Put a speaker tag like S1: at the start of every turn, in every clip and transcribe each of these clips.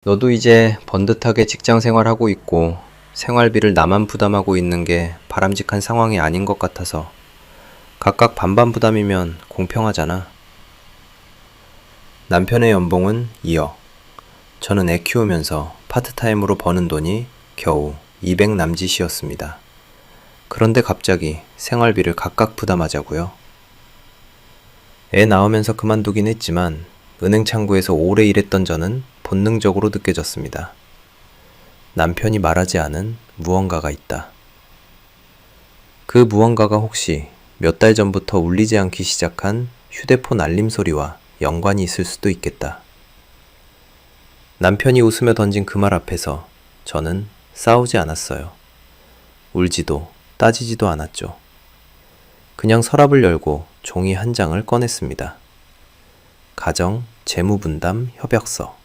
S1: 너도 이제 번듯하게 직장 생활하고 있고 생활비를 나만 부담하고 있는 게 바람직한 상황이 아닌 것 같아서 각각 반반 부담이면 공평하잖아. 남편의 연봉은 2억. 저는 애 키우면서 파트타임으로 버는 돈이 겨우 200 남짓이었습니다. 그런데 갑자기 생활비를 각각 부담하자고요. 애 낳으면서 그만두긴 했지만 은행 창구에서 오래 일했던 저는 본능적으로 느껴졌습니다. 남편이 말하지 않은 무언가가 있다. 그 무언가가 혹시 몇 달 전부터 울리지 않기 시작한 휴대폰 알림 소리와 연관이 있을 수도 있겠다. 남편이 웃으며 던진 그 말 앞에서 저는 싸우지 않았어요. 울지도 따지지도 않았죠. 그냥 서랍을 열고 종이 한 장을 꺼냈습니다. 가정 재무분담 협약서.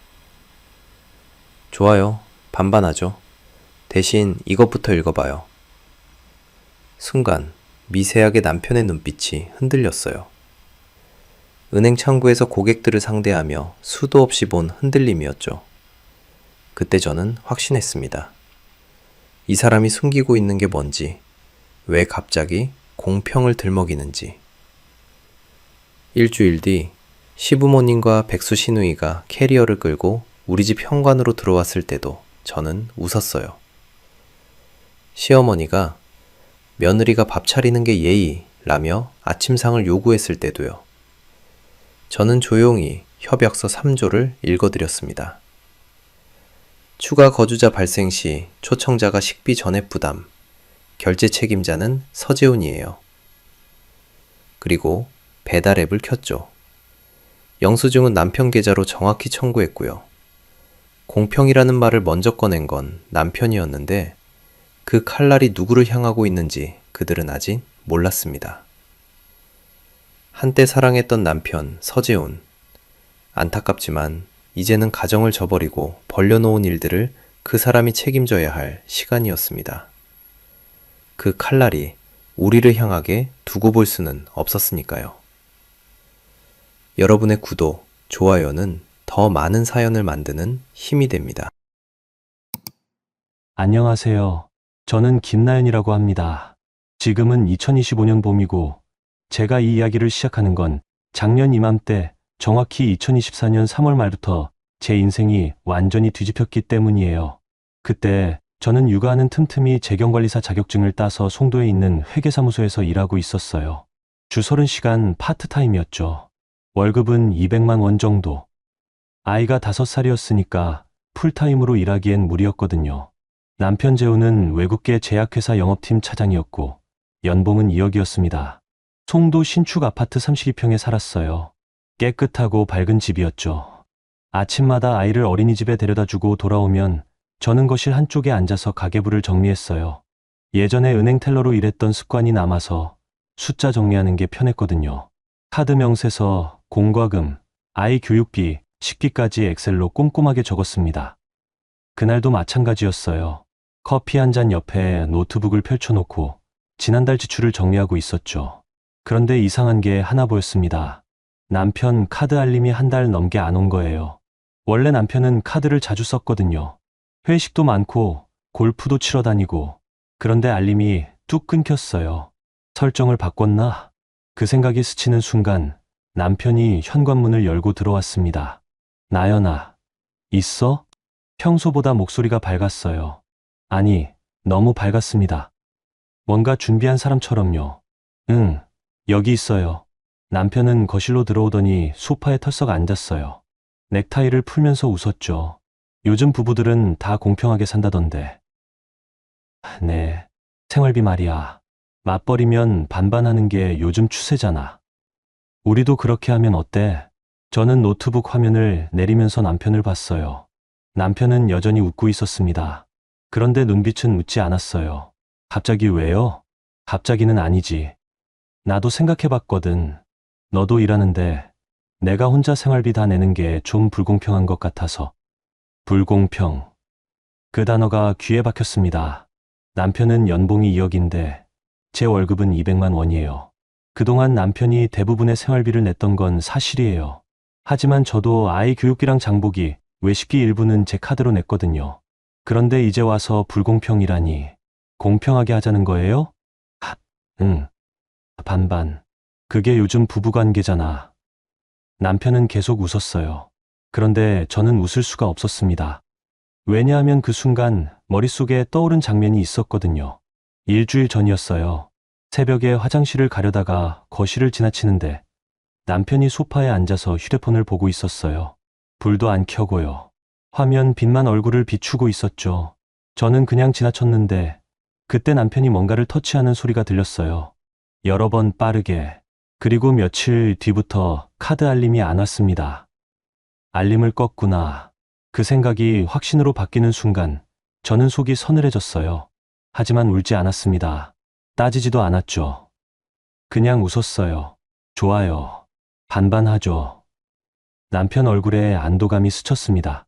S1: 좋아요. 반반하죠. 대신 이것부터 읽어봐요. 순간 미세하게 남편의 눈빛이 흔들렸어요. 은행 창구에서 고객들을 상대하며 수도 없이 본 흔들림이었죠. 그때 저는 확신했습니다. 이 사람이 숨기고 있는 게 뭔지, 왜 갑자기 공평을 들먹이는지. 일주일 뒤 시부모님과 백수 시누이가 캐리어를 끌고 우리 집 현관으로 들어왔을 때도 저는 웃었어요. 시어머니가 며느리가 밥 차리는 게 예의라며 아침상을 요구했을 때도요. 저는 조용히 협약서 3조를 읽어드렸습니다. 추가 거주자 발생 시 초청자가 식비 전액 부담, 결제 책임자는 서재훈이에요. 그리고 배달 앱을 켰죠. 영수증은 남편 계좌로 정확히 청구했고요. 공평이라는 말을 먼저 꺼낸 건 남편이었는데 그 칼날이 누구를 향하고 있는지 그들은 아직 몰랐습니다. 한때 사랑했던 남편 서재훈. 안타깝지만 이제는 가정을 저버리고 벌려놓은 일들을 그 사람이 책임져야 할 시간이었습니다. 그 칼날이 우리를 향하게 두고 볼 수는 없었으니까요. 여러분의 구독, 좋아요는 더 많은 사연을 만드는 힘이 됩니다.
S2: 안녕하세요. 저는 김나연이라고 합니다. 지금은 2025년 봄이고 제가 이 이야기를 시작하는 건 작년 이맘때 정확히 2024년 3월 말부터 제 인생이 완전히 뒤집혔기 때문이에요. 그때 저는 육아하는 틈틈이 재경관리사 자격증을 따서 송도에 있는 회계사무소에서 일하고 있었어요. 주 30시간 파트타임이었죠. 월급은 200만 원 정도. 아이가 5살이었으니까 풀타임으로 일하기엔 무리였거든요. 남편 재우는 외국계 제약회사 영업팀 차장이었고 연봉은 2억이었습니다. 송도 신축 아파트 32평에 살았어요. 깨끗하고 밝은 집이었죠. 아침마다 아이를 어린이집에 데려다주고 돌아오면 저는 거실 한쪽에 앉아서 가계부를 정리했어요. 예전에 은행 텔러로 일했던 습관이 남아서 숫자 정리하는 게 편했거든요. 카드 명세서, 공과금, 아이 교육비, 식비까지 엑셀로 꼼꼼하게 적었습니다. 그날도 마찬가지였어요. 커피 한 잔 옆에 노트북을 펼쳐놓고 지난달 지출을 정리하고 있었죠. 그런데 이상한 게 하나 보였습니다. 남편 카드 알림이 한 달 넘게 안 온 거예요. 원래 남편은 카드를 자주 썼거든요. 회식도 많고 골프도 치러 다니고. 그런데 알림이 뚝 끊겼어요. 설정을 바꿨나? 그 생각이 스치는 순간 남편이 현관문을 열고 들어왔습니다. 나연아, 있어? 평소보다 목소리가 밝았어요. 아니, 너무 밝았습니다. 뭔가 준비한 사람처럼요. 응, 여기 있어요. 남편은 거실로 들어오더니 소파에 털썩 앉았어요. 넥타이를 풀면서 웃었죠. 요즘 부부들은 다 공평하게 산다던데. 네, 생활비 말이야. 맞벌이면 반반하는 게 요즘 추세잖아. 우리도 그렇게 하면 어때? 저는 노트북 화면을 내리면서 남편을 봤어요. 남편은 여전히 웃고 있었습니다. 그런데 눈빛은 웃지 않았어요. 갑자기 왜요? 갑자기는 아니지. 나도 생각해봤거든. 너도 일하는데 내가 혼자 생활비 다 내는 게 좀 불공평한 것 같아서. 불공평. 그 단어가 귀에 박혔습니다. 남편은 연봉이 2억인데 제 월급은 200만 원이에요. 그동안 남편이 대부분의 생활비를 냈던 건 사실이에요. 하지만 저도 아이 교육비랑 장보기, 외식비 일부는 제 카드로 냈거든요. 그런데 이제 와서 불공평이라니. 공평하게 하자는 거예요? 응. 반반. 그게 요즘 부부관계잖아. 남편은 계속 웃었어요. 그런데 저는 웃을 수가 없었습니다. 왜냐하면 그 순간 머릿속에 떠오른 장면이 있었거든요. 일주일 전이었어요. 새벽에 화장실을 가려다가 거실을 지나치는데 남편이 소파에 앉아서 휴대폰을 보고 있었어요. 불도 안 켜고요. 화면 빛만 얼굴을 비추고 있었죠. 저는 그냥 지나쳤는데 그때 남편이 뭔가를 터치하는 소리가 들렸어요. 여러 번 빠르게. 그리고 며칠 뒤부터 카드 알림이 안 왔습니다. 알림을 껐구나. 그 생각이 확신으로 바뀌는 순간 저는 속이 서늘해졌어요. 하지만 울지 않았습니다. 따지지도 않았죠. 그냥 웃었어요. 좋아요. 반반하죠. 남편 얼굴에 안도감이 스쳤습니다.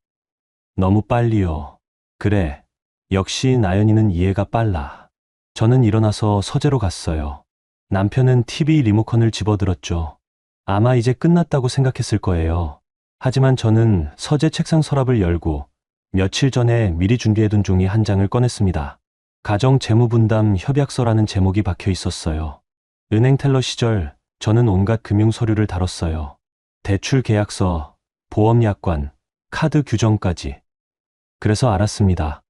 S2: 너무 빨리요. 그래. 역시 나연이는 이해가 빨라. 저는 일어나서 서재로 갔어요. 남편은 TV 리모컨을 집어들었죠. 아마 이제 끝났다고 생각했을 거예요. 하지만 저는 서재 책상 서랍을 열고 며칠 전에 미리 준비해둔 종이 한 장을 꺼냈습니다. 가정 재무분담 협약서라는 제목이 박혀 있었어요. 은행 텔러 시절 저는 온갖 금융 서류를 다뤘어요. 대출 계약서, 보험 약관, 카드 규정까지. 그래서 알았습니다.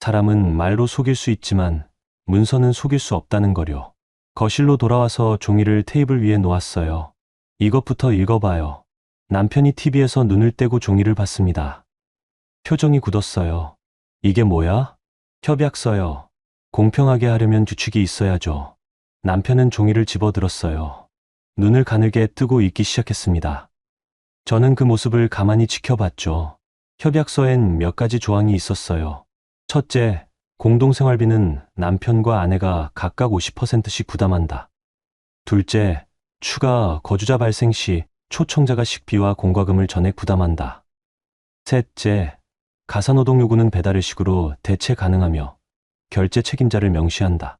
S2: 사람은 말로 속일 수 있지만 문서는 속일 수 없다는 거요. 거실로 돌아와서 종이를 테이블 위에 놓았어요. 이것부터 읽어봐요. 남편이 TV에서 눈을 떼고 종이를 봤습니다. 표정이 굳었어요. 이게 뭐야? 협약서요. 공평하게 하려면 규칙이 있어야죠. 남편은 종이를 집어들었어요. 눈을 가늘게 뜨고 읽기 시작했습니다. 저는 그 모습을 가만히 지켜봤죠. 협약서엔 몇 가지 조항이 있었어요. 첫째, 공동생활비는 남편과 아내가 각각 50%씩 부담한다. 둘째, 추가 거주자 발생 시 초청자가 식비와 공과금을 전액 부담한다. 셋째, 가사노동 요구는 배달의식으로 대체 가능하며 결제 책임자를 명시한다.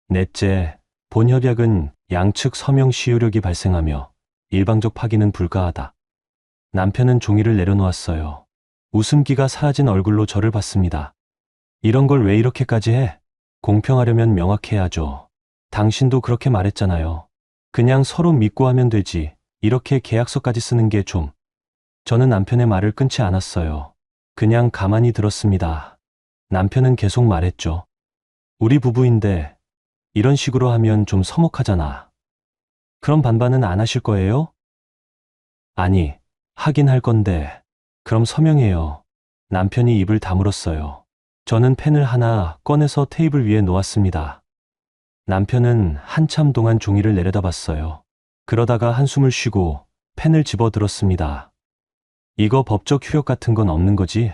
S2: 넷째, 본협약은 양측 서명 시효력이 발생하며 일방적 파기는 불가하다. 남편은 종이를 내려놓았어요. 웃음기가 사라진 얼굴로 저를 봤습니다. 이런 걸 왜 이렇게까지 해? 공평하려면 명확해야죠. 당신도 그렇게 말했잖아요. 그냥 서로 믿고 하면 되지. 이렇게 계약서까지 쓰는 게 좀. 저는 남편의 말을 끊지 않았어요. 그냥 가만히 들었습니다. 남편은 계속 말했죠. 우리 부부인데 이런 식으로 하면 좀 서먹하잖아. 그럼 반반은 안 하실 거예요? 아니, 하긴 할 건데. 그럼 서명해요. 남편이 입을 다물었어요. 저는 펜을 하나 꺼내서 테이블 위에 놓았습니다. 남편은 한참 동안 종이를 내려다봤어요. 그러다가 한숨을 쉬고 펜을 집어들었습니다. 이거 법적 효력 같은 건 없는 거지?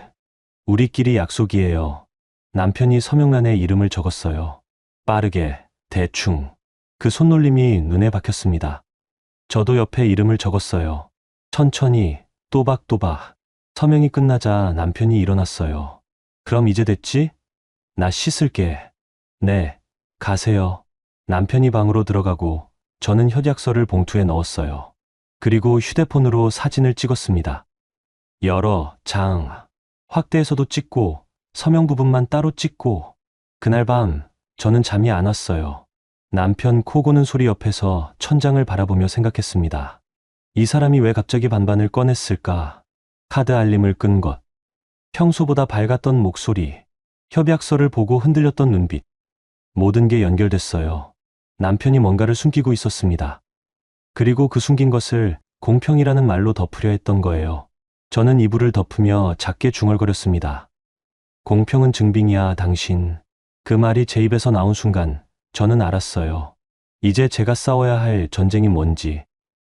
S2: 우리끼리 약속이에요. 남편이 서명란에 이름을 적었어요. 빠르게, 대충. 그 손놀림이 눈에 박혔습니다. 저도 옆에 이름을 적었어요. 천천히, 또박또박. 서명이 끝나자 남편이 일어났어요. 그럼 이제 됐지? 나 씻을게. 네, 가세요. 남편이 방으로 들어가고 저는 협약서를 봉투에 넣었어요. 그리고 휴대폰으로 사진을 찍었습니다. 여러 장. 확대해서도 찍고 서명 부분만 따로 찍고. 그날 밤 저는 잠이 안 왔어요. 남편 코 고는 소리 옆에서 천장을 바라보며 생각했습니다. 이 사람이 왜 갑자기 반반을 꺼냈을까? 카드 알림을 끈 것. 평소보다 밝았던 목소리. 협약서를 보고 흔들렸던 눈빛. 모든 게 연결됐어요. 남편이 뭔가를 숨기고 있었습니다. 그리고 그 숨긴 것을 공평이라는 말로 덮으려 했던 거예요. 저는 이불을 덮으며 작게 중얼거렸습니다. 공평은 증빙이야, 당신. 그 말이 제 입에서 나온 순간 저는 알았어요. 이제 제가 싸워야 할 전쟁이 뭔지.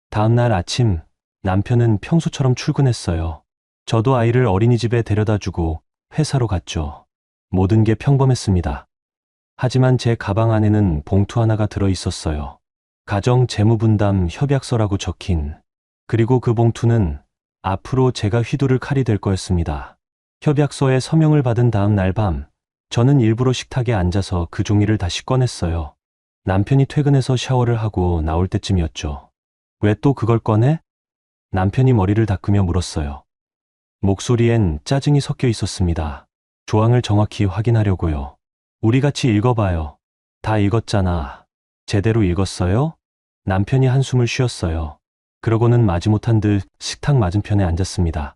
S2: 다음 날 아침 남편은 평소처럼 출근했어요. 저도 아이를 어린이집에 데려다 주고 회사로 갔죠. 모든 게 평범했습니다. 하지만 제 가방 안에는 봉투 하나가 들어 있었어요. 가정 재무분담 협약서라고 적힌. 그리고 그 봉투는 앞으로 제가 휘두를 칼이 될 거였습니다. 협약서에 서명을 받은 다음 날 밤, 저는 일부러 식탁에 앉아서 그 종이를 다시 꺼냈어요. 남편이 퇴근해서 샤워를 하고 나올 때쯤이었죠. 왜 또 그걸 꺼내? 남편이 머리를 닦으며 물었어요. 목소리엔 짜증이 섞여 있었습니다. 조항을 정확히 확인하려고요. 우리 같이 읽어봐요. 다 읽었잖아. 제대로 읽었어요? 남편이 한숨을 쉬었어요. 그러고는 마지못한 듯 식탁 맞은편에 앉았습니다.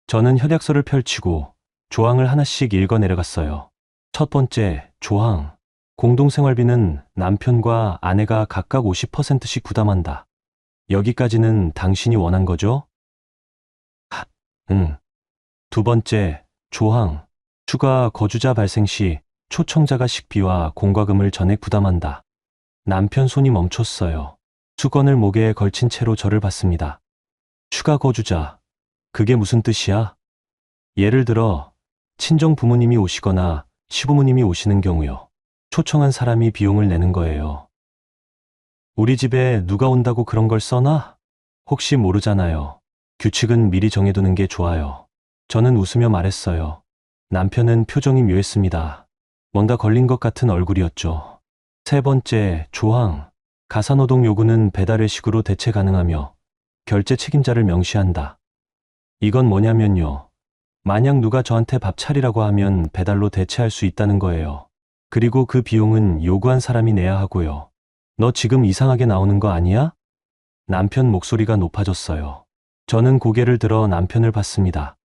S2: 저는 협약서를 펼치고 조항을 하나씩 읽어 내려갔어요. 첫 번째, 조항. 공동생활비는 남편과 아내가 각각 50%씩 부담한다. 여기까지는 당신이 원한 거죠? 응. 두 번째, 조항. 추가 거주자 발생 시 초청자가 식비와 공과금을 전액 부담한다. 남편 손이 멈췄어요. 수건을 목에 걸친 채로 저를 봤습니다. 추가 거주자. 그게 무슨 뜻이야? 예를 들어, 친정 부모님이 오시거나 시부모님이 오시는 경우요. 초청한 사람이 비용을 내는 거예요. 우리 집에 누가 온다고 그런 걸 써놔? 혹시 모르잖아요. 규칙은 미리 정해두는 게 좋아요. 저는 웃으며 말했어요. 남편은 표정이 묘했습니다. 뭔가 걸린 것 같은 얼굴이었죠. 세 번째, 조항. 가사노동 요구는 배달 외식으로 대체 가능하며 결제 책임자를 명시한다. 이건 뭐냐면요. 만약 누가 저한테 밥 차리라고 하면 배달로 대체할 수 있다는 거예요. 그리고 그 비용은 요구한 사람이 내야 하고요. 너 지금 이상하게 나오는 거 아니야? 남편 목소리가 높아졌어요. 저는 고개를 들어 남편을 봤습니다.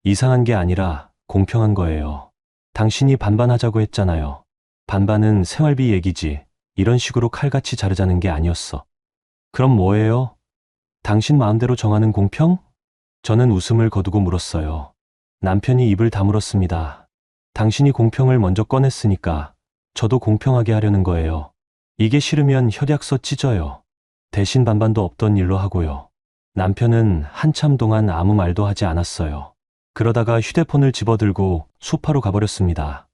S2: 이상한 게 아니라 공평한 거예요. 당신이 반반하자고 했잖아요. 반반은 생활비 얘기지. 이런 식으로 칼같이 자르자는 게 아니었어. 그럼 뭐예요? 당신 마음대로 정하는 공평? 저는 웃음을 거두고 물었어요. 남편이 입을 다물었습니다. 당신이 공평을 먼저 꺼냈으니까 저도 공평하게 하려는 거예요. 이게 싫으면 협약서 찢어요. 대신 반반도 없던 일로 하고요. 남편은 한참 동안 아무 말도 하지 않았어요. 그러다가 휴대폰을 집어들고 소파로 가버렸습니다.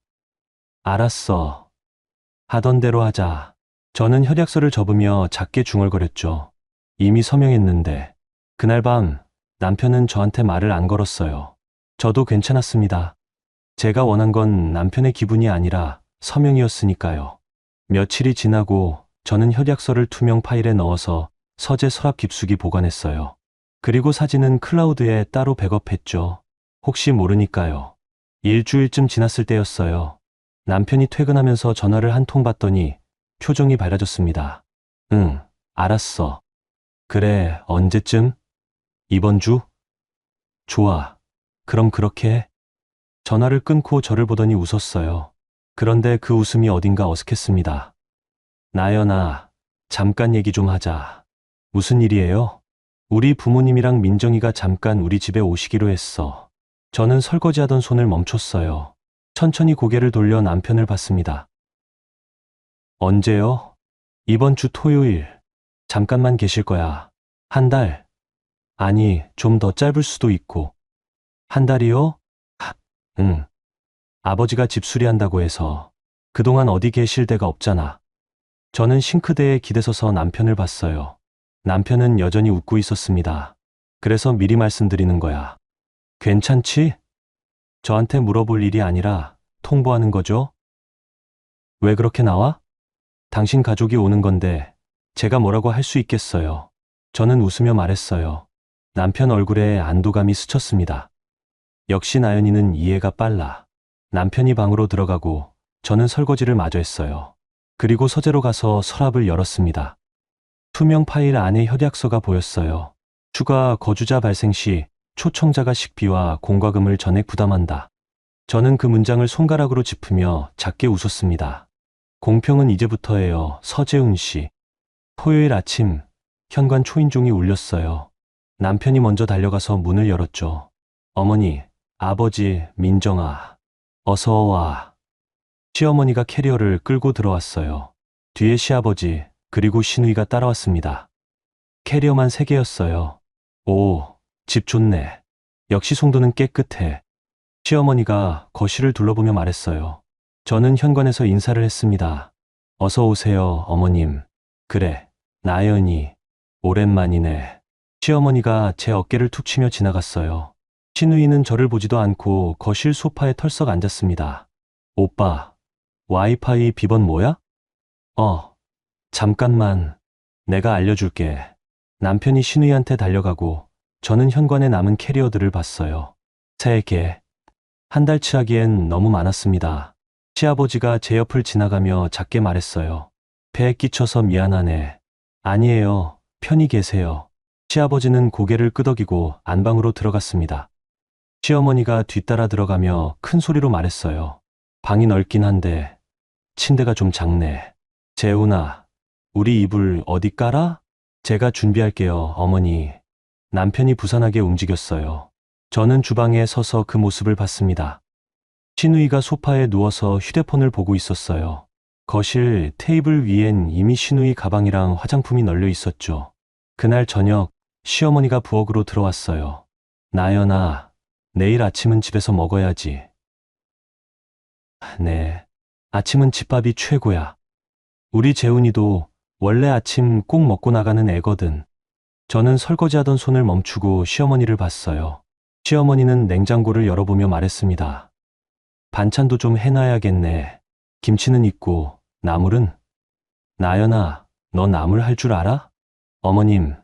S2: 알았어. 하던 대로 하자. 저는 협약서를 접으며 작게 중얼거렸죠. 이미 서명했는데. 그날 밤 남편은 저한테 말을 안 걸었어요. 저도 괜찮았습니다. 제가 원한 건 남편의 기분이 아니라 서명이었으니까요. 며칠이 지나고 저는 협약서를 투명 파일에 넣어서 서재 서랍 깊숙이 보관했어요. 그리고 사진은 클라우드에 따로 백업했죠. 혹시 모르니까요. 일주일쯤 지났을 때였어요. 남편이 퇴근하면서 전화를 한 통 받더니 표정이 밝아졌습니다. 응, 알았어. 그래, 언제쯤? 이번 주? 좋아. 그럼 그렇게 해. 전화를 끊고 저를 보더니 웃었어요. 그런데 그 웃음이 어딘가 어색했습니다. 나연아, 잠깐 얘기 좀 하자. 무슨 일이에요? 우리 부모님이랑 민정이가 잠깐 우리 집에 오시기로 했어. 저는 설거지하던 손을 멈췄어요. 천천히 고개를 돌려 남편을 봤습니다. 언제요? 이번 주 토요일. 잠깐만 계실 거야. 한 달? 아니, 좀 더 짧을 수도 있고. 한 달이요? 응. 아버지가 집 수리한다고 해서 그동안 어디 계실 데가 없잖아. 저는 싱크대에 기대서서 남편을 봤어요. 남편은 여전히 웃고 있었습니다. 그래서 미리 말씀드리는 거야. 괜찮지? 저한테 물어볼 일이 아니라 통보하는 거죠? 왜 그렇게 나와? 당신 가족이 오는 건데 제가 뭐라고 할 수 있겠어요. 저는 웃으며 말했어요. 남편 얼굴에 안도감이 스쳤습니다. 역시 나연이는 이해가 빨라. 남편이 방으로 들어가고 저는 설거지를 마저 했어요. 그리고 서재로 가서 서랍을 열었습니다. 투명 파일 안에 협약서가 보였어요. 추가 거주자 발생 시 초청자가 식비와 공과금을 전액 부담한다. 저는 그 문장을 손가락으로 짚으며 작게 웃었습니다. 공평은 이제부터예요. 서재훈 씨. 토요일 아침 현관 초인종이 울렸어요. 남편이 먼저 달려가서 문을 열었죠. 어머니, 아버지, 민정아, 어서 와. 시어머니가 캐리어를 끌고 들어왔어요. 뒤에 시아버지, 그리고 시누이가 따라왔습니다. 캐리어만 3개였어요. 오, 집 좋네. 역시 송도는 깨끗해. 시어머니가 거실을 둘러보며 말했어요. 저는 현관에서 인사를 했습니다. 어서 오세요, 어머님. 그래, 나연이. 오랜만이네. 시어머니가 제 어깨를 툭 치며 지나갔어요. 시누이는 저를 보지도 않고 거실 소파에 털썩 앉았습니다. 오빠, 와이파이 비번 뭐야? 잠깐만. 내가 알려줄게. 남편이 시누이한테 달려가고 저는 현관에 남은 캐리어들을 봤어요. 3개. 한 달치 하기엔 너무 많았습니다. 시아버지가 제 옆을 지나가며 작게 말했어요. 배에 끼쳐서 미안하네. 아니에요. 편히 계세요. 시아버지는 고개를 끄덕이고 안방으로 들어갔습니다. 시어머니가 뒤따라 들어가며 큰 소리로 말했어요. 방이 넓긴 한데 침대가 좀 작네. 재훈아, 우리 이불 어디 깔아? 제가 준비할게요, 어머니. 남편이 부산하게 움직였어요. 저는 주방에 서서 그 모습을 봤습니다. 시누이가 소파에 누워서 휴대폰을 보고 있었어요. 거실 테이블 위엔 이미 시누이 가방이랑 화장품이 널려 있었죠. 그날 저녁 시어머니가 부엌으로 들어왔어요. 나연아, 내일 아침은 집에서 먹어야지. 네, 아침은 집밥이 최고야. 우리 재훈이도 원래 아침 꼭 먹고 나가는 애거든. 저는 설거지하던 손을 멈추고 시어머니를 봤어요. 시어머니는 냉장고를 열어보며 말했습니다. 반찬도 좀 해놔야겠네. 김치는 있고 나물은? 나연아, 너 나물 할 줄 알아? 어머님,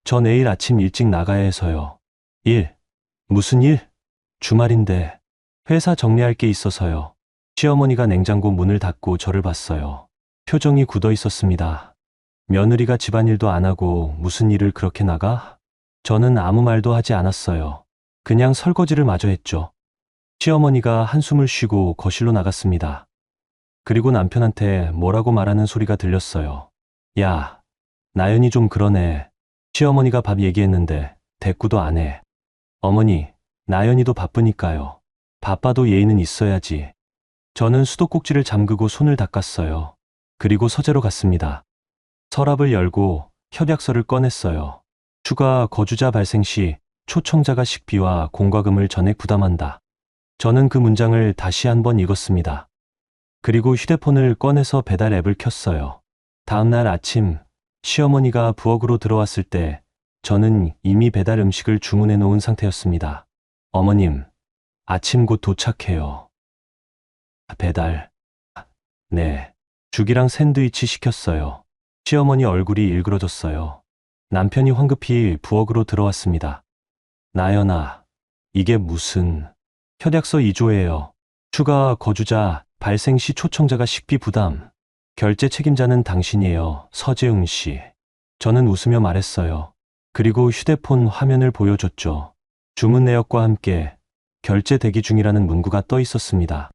S2: 저 내일 아침 일찍 나가야 해서요. 일? 무슨 일? 주말인데 회사 정리할 게 있어서요. 시어머니가 냉장고 문을 닫고 저를 봤어요. 표정이 굳어 있었습니다. 며느리가 집안일도 안 하고 무슨 일을 그렇게 나가? 저는 아무 말도 하지 않았어요. 그냥 설거지를 마저 했죠. 시어머니가 한숨을 쉬고 거실로 나갔습니다. 그리고 남편한테 뭐라고 말하는 소리가 들렸어요. 야, 나연이 좀 그러네. 시어머니가 밥 얘기했는데 대꾸도 안 해. 어머니, 나연이도 바쁘니까요. 바빠도 예의는 있어야지. 저는 수도꼭지를 잠그고 손을 닦았어요. 그리고 서재로 갔습니다. 서랍을 열고 협약서를 꺼냈어요. 추가 거주자 발생 시 초청자가 식비와 공과금을 전액 부담한다. 저는 그 문장을 다시 한번 읽었습니다. 그리고 휴대폰을 꺼내서 배달 앱을 켰어요. 다음 날 아침 시어머니가 부엌으로 들어왔을 때 저는 이미 배달 음식을 주문해 놓은 상태였습니다. 어머님, 아침 곧 도착해요. 배달. 네. 죽이랑 샌드위치 시켰어요. 시어머니 얼굴이 일그러졌어요. 남편이 황급히 부엌으로 들어왔습니다. 나연아, 이게 무슨... 협약서 2조예요. 추가 거주자 발생 시 초청자가 식비 부담. 결제 책임자는 당신이에요, 서재웅 씨. 저는 웃으며 말했어요. 그리고 휴대폰 화면을 보여줬죠. 주문 내역과 함께 결제 대기 중이라는 문구가 떠 있었습니다.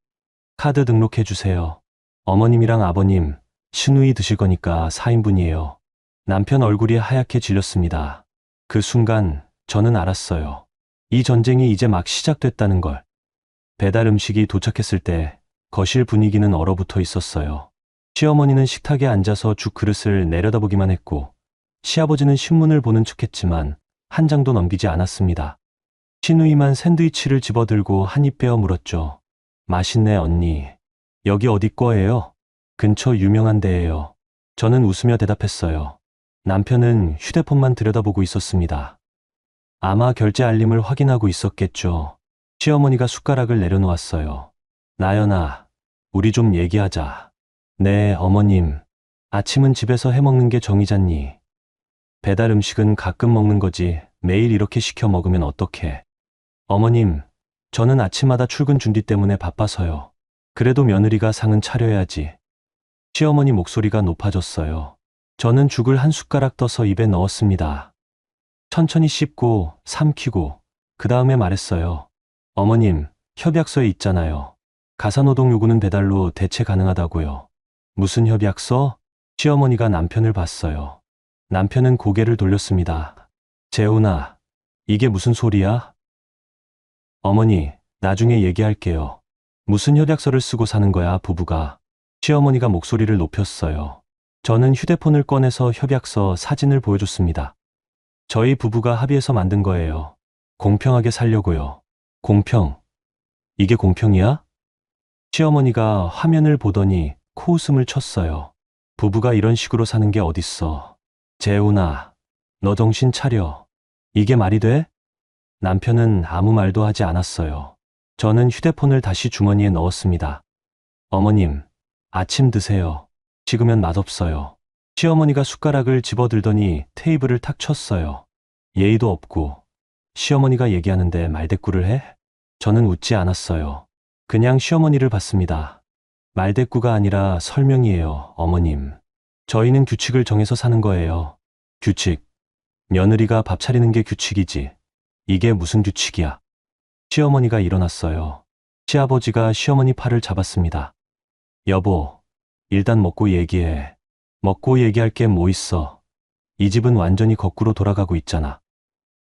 S2: 카드 등록해 주세요. 어머님이랑 아버님, 시누이 드실 거니까 4인분이에요. 남편 얼굴이 하얗게 질렸습니다. 그 순간 저는 알았어요. 이 전쟁이 이제 막 시작됐다는 걸. 배달 음식이 도착했을 때 거실 분위기는 얼어붙어 있었어요. 시어머니는 식탁에 앉아서 죽 그릇을 내려다보기만 했고 시아버지는 신문을 보는 척했지만 한 장도 넘기지 않았습니다. 시누이만 샌드위치를 집어들고 한 입 베어 물었죠. 맛있네 언니. 여기 어디 거예요? 근처 유명한 데예요. 저는 웃으며 대답했어요. 남편은 휴대폰만 들여다보고 있었습니다. 아마 결제 알림을 확인하고 있었겠죠. 시어머니가 숟가락을 내려놓았어요. 나연아, 우리 좀 얘기하자. 네, 어머님. 아침은 집에서 해먹는 게 정이잖니. 배달 음식은 가끔 먹는 거지 매일 이렇게 시켜 먹으면 어떡해. 어머님, 저는 아침마다 출근 준비 때문에 바빠서요. 그래도 며느리가 상은 차려야지. 시어머니 목소리가 높아졌어요. 저는 죽을 한 숟가락 떠서 입에 넣었습니다. 천천히 씹고 삼키고 그 다음에 말했어요. 어머님, 협약서에 있잖아요. 가사노동 요구는 배달로 대체 가능하다고요. 무슨 협약서? 시어머니가 남편을 봤어요. 남편은 고개를 돌렸습니다. 재훈아, 이게 무슨 소리야? 어머니, 나중에 얘기할게요. 무슨 협약서를 쓰고 사는 거야, 부부가. 시어머니가 목소리를 높였어요. 저는 휴대폰을 꺼내서 협약서 사진을 보여줬습니다. 저희 부부가 합의해서 만든 거예요. 공평하게 살려고요. 공평. 이게 공평이야? 시어머니가 화면을 보더니 코웃음을 쳤어요. 부부가 이런 식으로 사는 게 어딨어. 재훈아, 너 정신 차려. 이게 말이 돼? 남편은 아무 말도 하지 않았어요. 저는 휴대폰을 다시 주머니에 넣었습니다. 어머님, 아침 드세요. 식으면 맛없어요. 시어머니가 숟가락을 집어들더니 테이블을 탁 쳤어요. 예의도 없고 시어머니가 얘기하는데 말대꾸를 해? 저는 웃지 않았어요. 그냥 시어머니를 봤습니다. 말대꾸가 아니라 설명이에요, 어머님. 저희는 규칙을 정해서 사는 거예요. 규칙. 며느리가 밥 차리는 게 규칙이지. 이게 무슨 규칙이야? 시어머니가 일어났어요. 시아버지가 시어머니 팔을 잡았습니다. 여보, 일단 먹고 얘기해. 먹고 얘기할 게 뭐 있어? 이 집은 완전히 거꾸로 돌아가고 있잖아.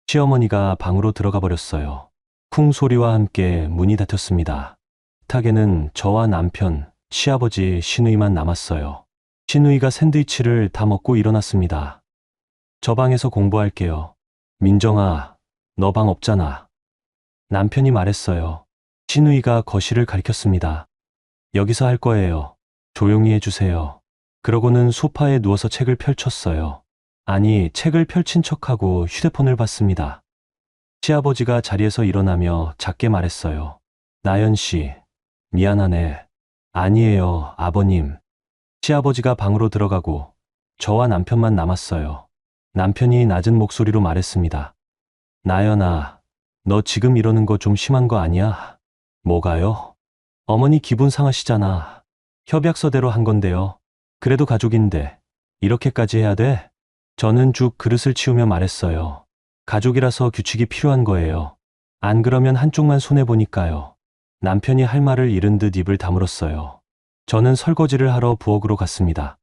S2: 시어머니가 방으로 들어가 버렸어요. 쿵 소리와 함께 문이 닫혔습니다. 식탁에는 저와 남편, 시아버지, 시누이만 남았어요. 시누이가 샌드위치를 다 먹고 일어났습니다. 저 방에서 공부할게요. 민정아, 너 방 없잖아. 남편이 말했어요. 시누이가 거실을 가리켰습니다. 여기서 할 거예요. 조용히 해주세요. 그러고는 소파에 누워서 책을 펼쳤어요. 아니, 책을 펼친 척하고 휴대폰을 봤습니다. 시아버지가 자리에서 일어나며 작게 말했어요. 나연 씨, 미안하네. 아니에요, 아버님. 시아버지가 방으로 들어가고 저와 남편만 남았어요. 남편이 낮은 목소리로 말했습니다. 나연아, 너 지금 이러는 거 좀 심한 거 아니야? 뭐가요? 어머니 기분 상하시잖아. 협약서대로 한 건데요. 그래도 가족인데 이렇게까지 해야 돼? 저는 쭉 그릇을 치우며 말했어요. 가족이라서 규칙이 필요한 거예요. 안 그러면 한쪽만 손해보니까요. 남편이 할 말을 잃은 듯 입을 다물었어요. 저는 설거지를 하러 부엌으로 갔습니다.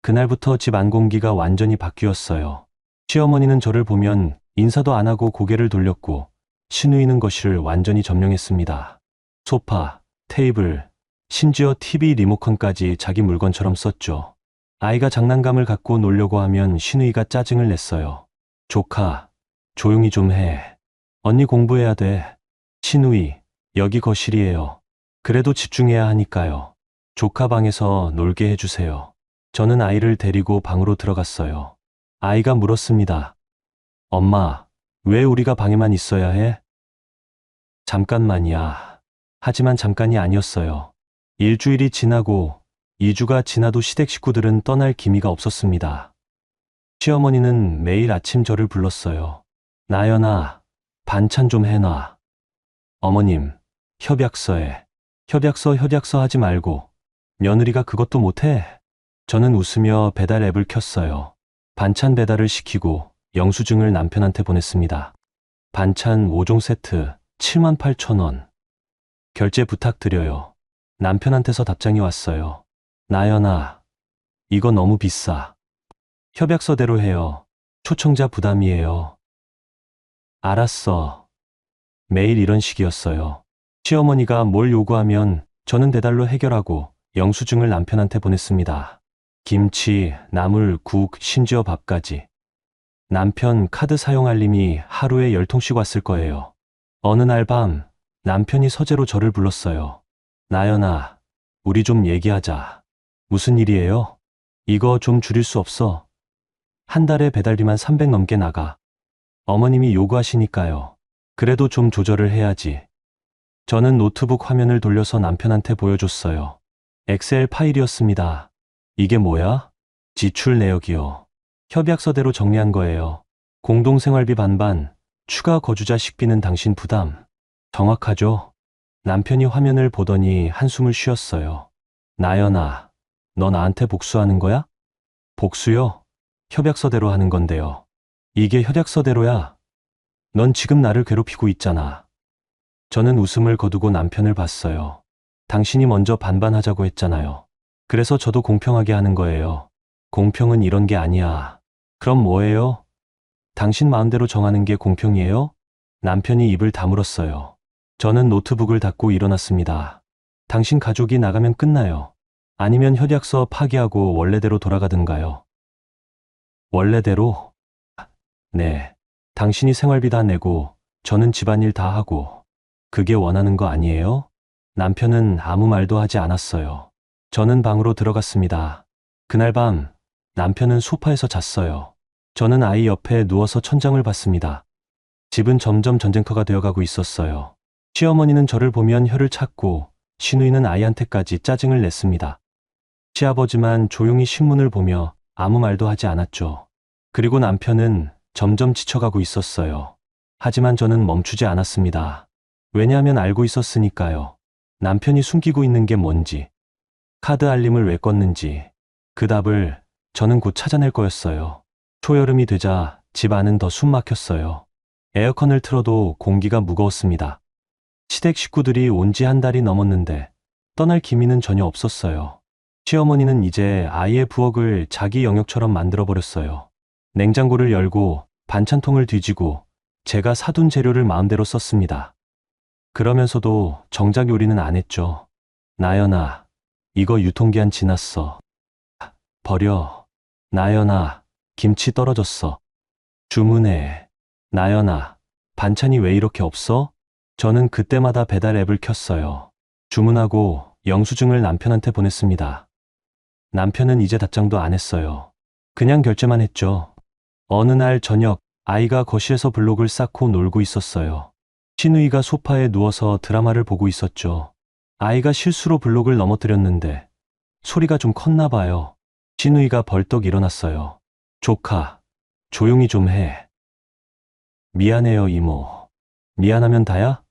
S2: 그날부터 집 안 공기가 완전히 바뀌었어요. 시어머니는 저를 보면 인사도 안 하고 고개를 돌렸고 시누이는 거실을 완전히 점령했습니다. 소파, 테이블, 심지어 TV 리모컨까지 자기 물건처럼 썼죠. 아이가 장난감을 갖고 놀려고 하면 시누이가 짜증을 냈어요. 조카, 조용히 좀 해. 언니 공부해야 돼. 시누이, 여기 거실이에요. 그래도 집중해야 하니까요. 조카 방에서 놀게 해주세요. 저는 아이를 데리고 방으로 들어갔어요. 아이가 물었습니다. 엄마, 왜 우리가 방에만 있어야 해? 잠깐만이야. 하지만 잠깐이 아니었어요. 일주일이 지나고 2주가 지나도 시댁 식구들은 떠날 기미가 없었습니다. 시어머니는 매일 아침 저를 불렀어요. 나연아, 반찬 좀 해놔. 어머님, 협약서에. 협약서 하지 말고. 며느리가 그것도 못해? 저는 웃으며 배달 앱을 켰어요. 반찬 배달을 시키고 영수증을 남편한테 보냈습니다. 반찬 5종 세트 78,000원. 결제 부탁드려요. 남편한테서 답장이 왔어요. 나연아, 이거 너무 비싸. 협약서대로 해요. 초청자 부담이에요. 알았어. 매일 이런 식이었어요. 시어머니가 뭘 요구하면 저는 배달로 해결하고 영수증을 남편한테 보냈습니다. 김치, 나물, 국, 심지어 밥까지. 남편 카드 사용 알림이 하루에 10통씩 왔을 거예요. 어느 날 밤 남편이 서재로 저를 불렀어요. 나연아, 우리 좀 얘기하자. 무슨 일이에요? 이거 좀 줄일 수 없어? 한 달에 배달비만 300 넘게 나가. 어머님이 요구하시니까요. 그래도 좀 조절을 해야지. 저는 노트북 화면을 돌려서 남편한테 보여줬어요. 엑셀 파일이었습니다. 이게 뭐야? 지출 내역이요. 협약서대로 정리한 거예요. 공동생활비 반반, 추가 거주자 식비는 당신 부담. 정확하죠? 남편이 화면을 보더니 한숨을 쉬었어요. 나연아, 너 나한테 복수하는 거야? 복수요? 협약서대로 하는 건데요. 이게 협약서대로야. 넌 지금 나를 괴롭히고 있잖아. 저는 웃음을 거두고 남편을 봤어요. 당신이 먼저 반반하자고 했잖아요. 그래서 저도 공평하게 하는 거예요. 공평은 이런 게 아니야. 그럼 뭐예요? 당신 마음대로 정하는 게 공평이에요? 남편이 입을 다물었어요. 저는 노트북을 닫고 일어났습니다. 당신 가족이 나가면 끝나요. 아니면 협약서 파기하고 원래대로 돌아가든가요. 원래대로? 네. 당신이 생활비 다 내고 저는 집안일 다 하고. 그게 원하는 거 아니에요? 남편은 아무 말도 하지 않았어요. 저는 방으로 들어갔습니다. 그날 밤 남편은 소파에서 잤어요. 저는 아이 옆에 누워서 천장을 봤습니다. 집은 점점 전쟁터가 되어가고 있었어요. 시어머니는 저를 보면 혀를 찾고 시누이는 아이한테까지 짜증을 냈습니다. 시아버지만 조용히 신문을 보며 아무 말도 하지 않았죠. 그리고 남편은 점점 지쳐가고 있었어요. 하지만 저는 멈추지 않았습니다. 왜냐하면 알고 있었으니까요. 남편이 숨기고 있는 게 뭔지, 카드 알림을 왜 껐는지, 그 답을 저는 곧 찾아낼 거였어요. 초여름이 되자 집 안은 더 숨 막혔어요. 에어컨을 틀어도 공기가 무거웠습니다. 시댁 식구들이 온 지 한 달이 넘었는데 떠날 기미는 전혀 없었어요. 시어머니는 이제 아이의 부엌을 자기 영역처럼 만들어버렸어요. 냉장고를 열고 반찬통을 뒤지고 제가 사둔 재료를 마음대로 썼습니다. 그러면서도 정작 요리는 안 했죠. 나연아, 이거 유통기한 지났어. 버려. 나연아, 김치 떨어졌어. 주문해. 나연아, 반찬이 왜 이렇게 없어? 저는 그때마다 배달 앱을 켰어요. 주문하고 영수증을 남편한테 보냈습니다. 남편은 이제 답장도 안 했어요. 그냥 결제만 했죠. 어느 날 저녁, 아이가 거실에서 블록을 쌓고 놀고 있었어요. 시누이가 소파에 누워서 드라마를 보고 있었죠. 아이가 실수로 블록을 넘어뜨렸는데 소리가 좀 컸나 봐요. 시누이가 벌떡 일어났어요. 조카, 조용히 좀 해. 미안해요, 이모. 미안하면 다야?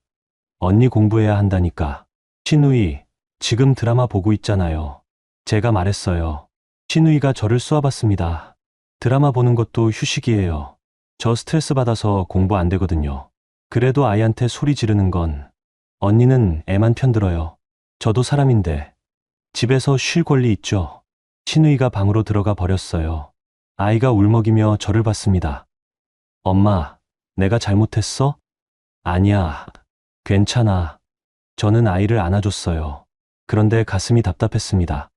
S2: 언니 공부해야 한다니까. 시누이, 지금 드라마 보고 있잖아요. 제가 말했어요. 시누이가 저를 쏘아봤습니다. 드라마 보는 것도 휴식이에요. 저 스트레스 받아서 공부 안 되거든요. 그래도 아이한테 소리 지르는 건 언니는 애만 편들어요. 저도 사람인데 집에서 쉴 권리 있죠. 시누이가 방으로 들어가 버렸어요. 아이가 울먹이며 저를 봤습니다. 엄마, 내가 잘못했어? 아니야. 괜찮아. 저는 아이를 안아줬어요. 그런데 가슴이 답답했습니다.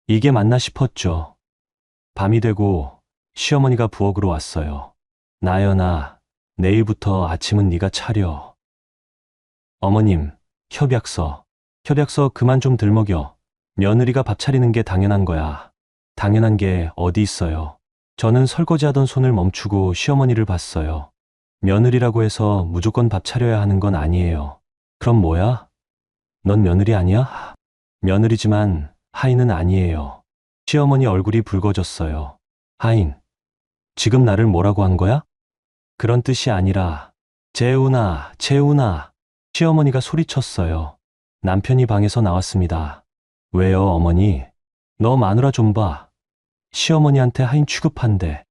S2: 이게 맞나 싶었죠. 밤이 되고 시어머니가 부엌으로 왔어요. 나연아, 내일부터 아침은 네가 차려. 어머님, 협약서. 협약서 그만 좀 들먹여. 며느리가 밥 차리는 게 당연한 거야. 당연한 게 어디 있어요. 저는 설거지하던 손을 멈추고 시어머니를 봤어요. 며느리라고 해서 무조건 밥 차려야 하는 건 아니에요. 그럼 뭐야? 넌 며느리 아니야? 며느리지만 하인은 아니에요. 시어머니 얼굴이 붉어졌어요. 하인, 지금 나를 뭐라고 한 거야? 그런 뜻이 아니라, 재훈아, 재훈아. 시어머니가 소리쳤어요. 남편이 방에서 나왔습니다. 왜요, 어머니? 너 마누라 좀 봐. 시어머니한테 하인 취급한대.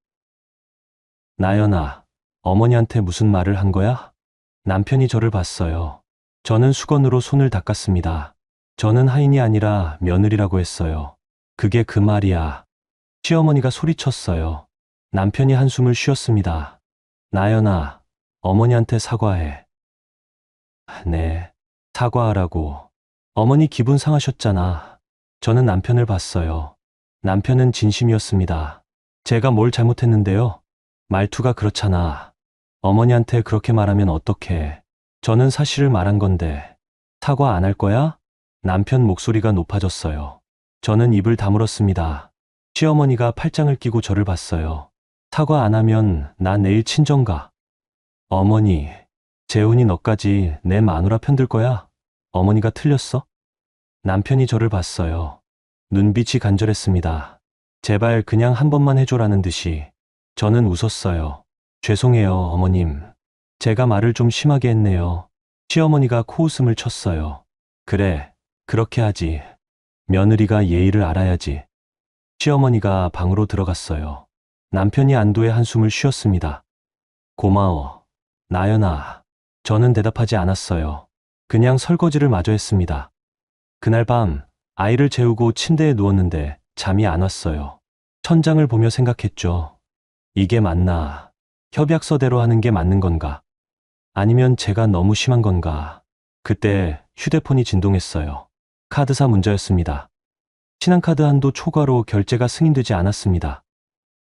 S2: 나연아, 어머니한테 무슨 말을 한 거야? 남편이 저를 봤어요. 저는 수건으로 손을 닦았습니다. 저는 하인이 아니라 며느리라고 했어요. 그게 그 말이야. 시어머니가 소리쳤어요. 남편이 한숨을 쉬었습니다. 나연아, 어머니한테 사과해. 네, 사과하라고. 어머니 기분 상하셨잖아. 저는 남편을 봤어요. 남편은 진심이었습니다. 제가 뭘 잘못했는데요? 말투가 그렇잖아. 어머니한테 그렇게 말하면 어떡해. 저는 사실을 말한 건데. 사과 안 할 거야? 남편 목소리가 높아졌어요. 저는 입을 다물었습니다. 시어머니가 팔짱을 끼고 저를 봤어요. 사과 안 하면 나 내일 친정 가. 어머니, 재훈이 너까지 내 마누라 편들 거야? 어머니가 틀렸어? 남편이 저를 봤어요. 눈빛이 간절했습니다. 제발 그냥 한 번만 해줘라는 듯이. 저는 웃었어요. 죄송해요, 어머님. 제가 말을 좀 심하게 했네요. 시어머니가 코웃음을 쳤어요. 그래, 그렇게 하지. 며느리가 예의를 알아야지. 시어머니가 방으로 들어갔어요. 남편이 안도의 한숨을 쉬었습니다. 고마워. 나연아. 저는 대답하지 않았어요. 그냥 설거지를 마저 했습니다. 그날 밤 아이를 재우고 침대에 누웠는데 잠이 안 왔어요. 천장을 보며 생각했죠. 이게 맞나? 협약서대로 하는 게 맞는 건가? 아니면 제가 너무 심한 건가? 그때 휴대폰이 진동했어요. 카드사 문자였습니다. 신한카드 한도 초과로 결제가 승인되지 않았습니다.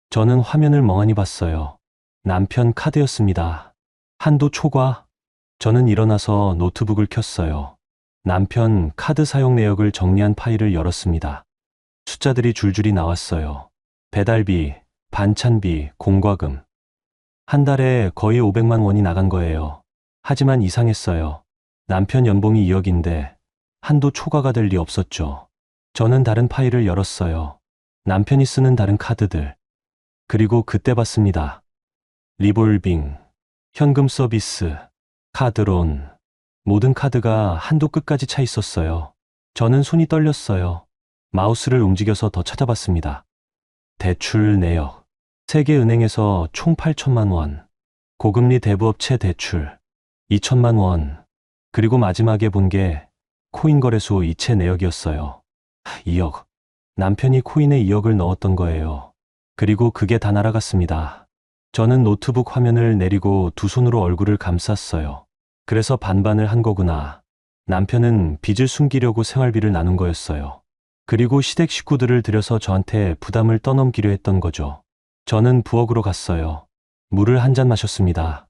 S2: 저는 화면을 멍하니 봤어요. 남편 카드였습니다. 한도 초과? 저는 일어나서 노트북을 켰어요. 남편 카드 사용 내역을 정리한 파일을 열었습니다. 숫자들이 줄줄이 나왔어요. 배달비, 반찬비, 공과금. 한 달에 거의 500만 원이 나간 거예요. 하지만 이상했어요. 남편 연봉이 2억인데 한도 초과가 될 리 없었죠. 저는 다른 파일을 열었어요. 남편이 쓰는 다른 카드들. 그리고 그때 봤습니다. 리볼빙, 현금 서비스, 카드론. 모든 카드가 한도 끝까지 차 있었어요. 저는 손이 떨렸어요. 마우스를 움직여서 더 찾아봤습니다. 대출 내역. 세계은행에서 총 8천만 원. 고금리 대부업체 대출 2천만 원. 그리고 마지막에 본 게 코인 거래소 이체 내역이었어요. 2억. 남편이 코인에 2억을 넣었던 거예요. 그리고 그게 다 날아갔습니다. 저는 노트북 화면을 내리고 두 손으로 얼굴을 감쌌어요. 그래서 반반을 한 거구나. 남편은 빚을 숨기려고 생활비를 나눈 거였어요. 그리고 시댁 식구들을 들여서 저한테 부담을 떠넘기려 했던 거죠. 저는 부엌으로 갔어요. 물을 한 잔 마셨습니다.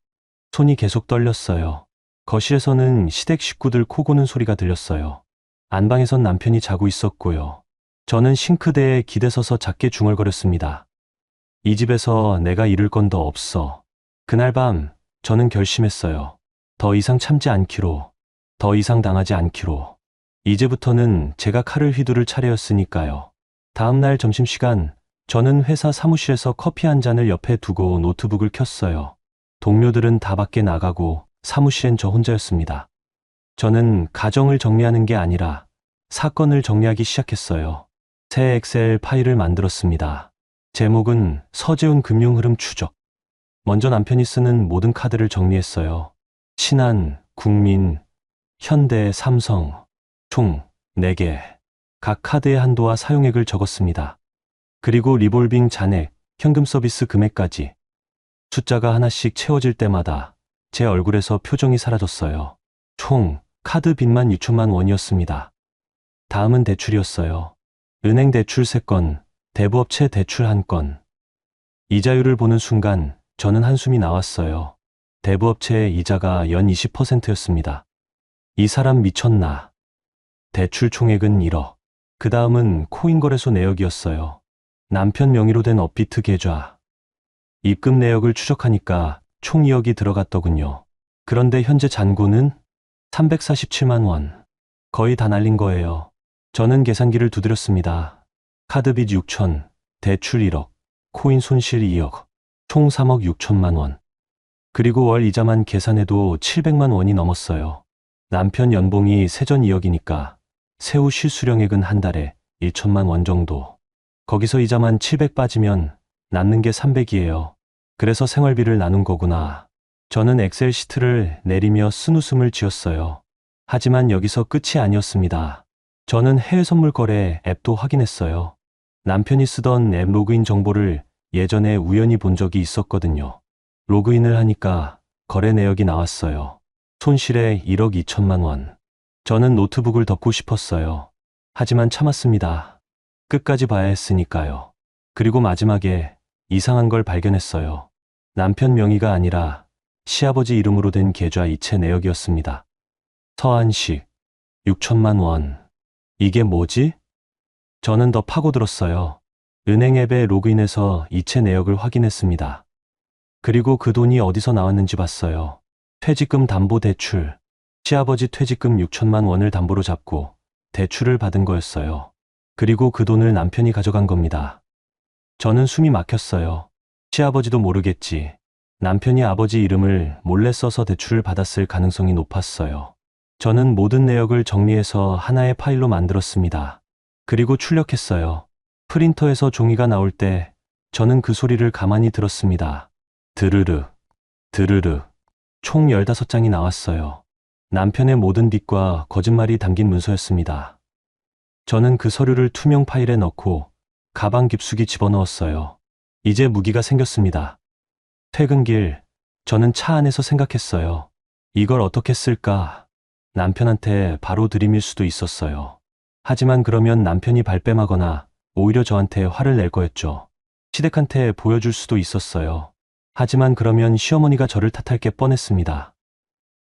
S2: 손이 계속 떨렸어요. 거실에서는 시댁 식구들 코 고는 소리가 들렸어요. 안방에선 남편이 자고 있었고요. 저는 싱크대에 기대서서 작게 중얼거렸습니다. 이 집에서 내가 잃을 건 더 없어. 그날 밤 저는 결심했어요. 더 이상 참지 않기로. 더 이상 당하지 않기로. 이제부터는 제가 칼을 휘두를 차례였으니까요. 다음 날 점심시간 저는 회사 사무실에서 커피 한 잔을 옆에 두고 노트북을 켰어요. 동료들은 다 밖에 나가고 사무실엔 저 혼자였습니다. 저는 가정을 정리하는 게 아니라 사건을 정리하기 시작했어요. 새 엑셀 파일을 만들었습니다. 제목은 서재훈 금융흐름 추적. 먼저 남편이 쓰는 모든 카드를 정리했어요. 신한, 국민, 현대, 삼성, 총 4개. 각 카드의 한도와 사용액을 적었습니다. 그리고 리볼빙 잔액, 현금 서비스 금액까지. 숫자가 하나씩 채워질 때마다 제 얼굴에서 표정이 사라졌어요. 총 카드 빚만 6천만 원이었습니다. 다음은 대출이었어요. 은행 대출 3건, 대부업체 대출 1건. 이자율을 보는 순간 저는 한숨이 나왔어요. 대부업체의 이자가 연 20%였습니다. 이 사람 미쳤나. 대출 총액은 1억. 그 다음은 코인 거래소 내역이었어요. 남편 명의로 된 업비트 계좌. 입금 내역을 추적하니까 총 2억이 들어갔더군요. 그런데 현재 잔고는 347만 원. 거의 다 날린 거예요. 저는 계산기를 두드렸습니다. 카드빚 6천, 대출 1억, 코인 손실 2억, 총 3억 6천만 원. 그리고 월 이자만 계산해도 700만 원이 넘었어요. 남편 연봉이 세전 2억이니까 세후 실수령액은 한 달에 1천만 원 정도. 거기서 이자만 700 빠지면 남는 게 300이에요. 그래서 생활비를 나눈 거구나. 저는 엑셀 시트를 내리며 쓴웃음을 지었어요. 하지만 여기서 끝이 아니었습니다. 저는 해외 선물 거래 앱도 확인했어요. 남편이 쓰던 앱 로그인 정보를 예전에 우연히 본 적이 있었거든요. 로그인을 하니까 거래 내역이 나왔어요. 손실에 1억 2천만 원. 저는 노트북을 덮고 싶었어요. 하지만 참았습니다. 끝까지 봐야 했으니까요. 그리고 마지막에 이상한 걸 발견했어요. 남편 명의가 아니라 시아버지 이름으로 된 계좌 이체 내역이었습니다. 서한식 6천만 원. 이게 뭐지? 저는 더 파고들었어요. 은행 앱에 로그인해서 이체 내역을 확인했습니다. 그리고 그 돈이 어디서 나왔는지 봤어요. 퇴직금 담보 대출. 시아버지 퇴직금 6천만 원을 담보로 잡고 대출을 받은 거였어요. 그리고 그 돈을 남편이 가져간 겁니다. 저는 숨이 막혔어요. 시아버지도 모르겠지. 남편이 아버지 이름을 몰래 써서 대출을 받았을 가능성이 높았어요. 저는 모든 내역을 정리해서 하나의 파일로 만들었습니다. 그리고 출력했어요. 프린터에서 종이가 나올 때 저는 그 소리를 가만히 들었습니다. 드르르, 드르르. 총 15장이 나왔어요. 남편의 모든 빚과 거짓말이 담긴 문서였습니다. 저는 그 서류를 투명 파일에 넣고 가방 깊숙이 집어넣었어요. 이제 무기가 생겼습니다. 퇴근길, 저는 차 안에서 생각했어요. 이걸 어떻게 쓸까? 남편한테 바로 들이밀 수도 있었어요. 하지만 그러면 남편이 발뺌하거나 오히려 저한테 화를 낼 거였죠. 시댁한테 보여줄 수도 있었어요. 하지만 그러면 시어머니가 저를 탓할 게 뻔했습니다.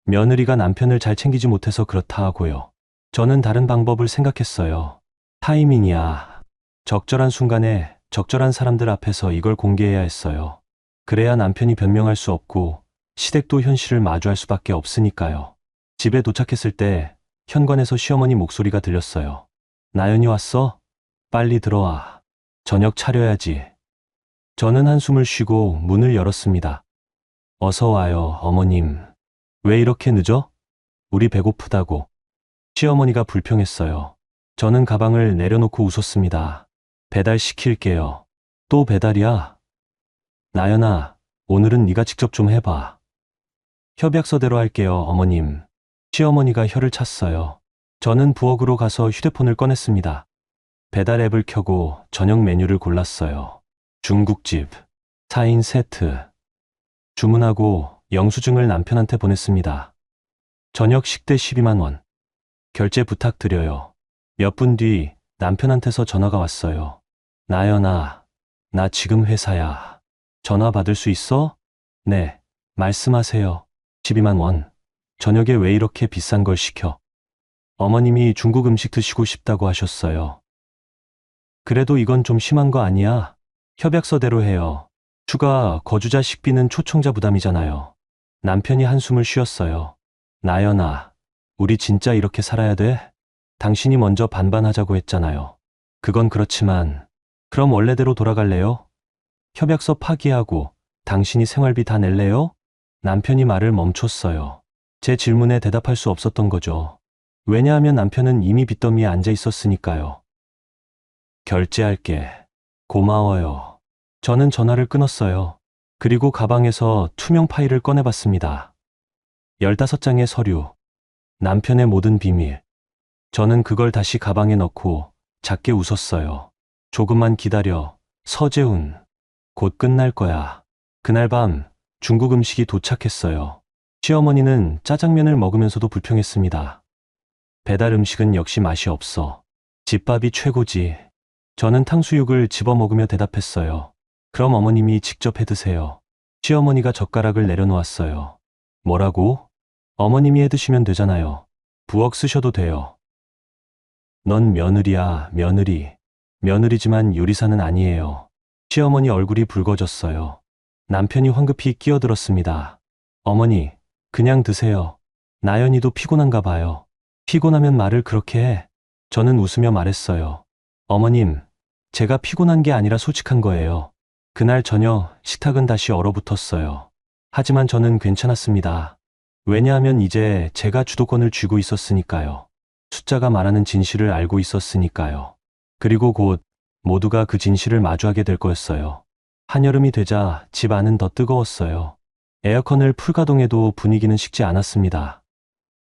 S2: 며느리가 남편을 잘 챙기지 못해서 그렇다 하고요. 저는 다른 방법을 생각했어요. 타이밍이야. 적절한 순간에 적절한 사람들 앞에서 이걸 공개해야 했어요. 그래야 남편이 변명할 수 없고 시댁도 현실을 마주할 수밖에 없으니까요. 집에 도착했을 때 현관에서 시어머니 목소리가 들렸어요. 나연이 왔어? 빨리 들어와. 저녁 차려야지. 저는 한숨을 쉬고 문을 열었습니다. 어서 와요, 어머님. 왜 이렇게 늦어? 우리 배고프다고. 시어머니가 불평했어요. 저는 가방을 내려놓고 웃었습니다. 배달시킬게요. 또 배달이야? 나연아, 오늘은 네가 직접 좀 해봐. 협약서대로 할게요, 어머님. 시어머니가 혀를 찼어요. 저는 부엌으로 가서 휴대폰을 꺼냈습니다. 배달 앱을 켜고 저녁 메뉴를 골랐어요. 중국집, 4인 세트. 주문하고 영수증을 남편한테 보냈습니다. 저녁 식대 12만 원. 결제 부탁드려요. 몇 분 뒤 남편한테서 전화가 왔어요. 나연아, 나 지금 회사야. 전화 받을 수 있어? 네, 말씀하세요. 12만 원. 저녁에 왜 이렇게 비싼 걸 시켜? 어머님이 중국 음식 드시고 싶다고 하셨어요. 그래도 이건 좀 심한 거 아니야? 협약서대로 해요. 추가 거주자 식비는 초청자 부담이잖아요. 남편이 한숨을 쉬었어요. 나연아, 우리 진짜 이렇게 살아야 돼? 당신이 먼저 반반하자고 했잖아요. 그건 그렇지만, 그럼 원래대로 돌아갈래요? 협약서 파기하고 당신이 생활비 다 낼래요? 남편이 말을 멈췄어요. 제 질문에 대답할 수 없었던 거죠. 왜냐하면 남편은 이미 빚더미에 앉아 있었으니까요. 결제할게. 고마워요. 저는 전화를 끊었어요. 그리고 가방에서 투명 파일을 꺼내봤습니다. 15장의 서류. 남편의 모든 비밀. 저는 그걸 다시 가방에 넣고 작게 웃었어요. 조금만 기다려. 서재훈. 곧 끝날 거야. 그날 밤 중국 음식이 도착했어요. 시어머니는 짜장면을 먹으면서도 불평했습니다. 배달 음식은 역시 맛이 없어. 집밥이 최고지. 저는 탕수육을 집어 먹으며 대답했어요. 그럼 어머님이 직접 해 드세요. 시어머니가 젓가락을 내려놓았어요. 뭐라고? 어머님이 해 드시면 되잖아요. 부엌 쓰셔도 돼요. 넌 며느리야, 며느리. 며느리지만 요리사는 아니에요. 시어머니 얼굴이 붉어졌어요. 남편이 황급히 끼어들었습니다. 어머니, 그냥 드세요. 나연이도 피곤한가 봐요. 피곤하면 말을 그렇게 해. 저는 웃으며 말했어요. 어머님, 제가 피곤한 게 아니라 솔직한 거예요. 그날 저녁 식탁은 다시 얼어붙었어요. 하지만 저는 괜찮았습니다. 왜냐하면 이제 제가 주도권을 쥐고 있었으니까요. 숫자가 말하는 진실을 알고 있었으니까요. 그리고 곧 모두가 그 진실을 마주하게 될 거였어요. 한여름이 되자 집 안은 더 뜨거웠어요. 에어컨을 풀가동해도 분위기는 식지 않았습니다.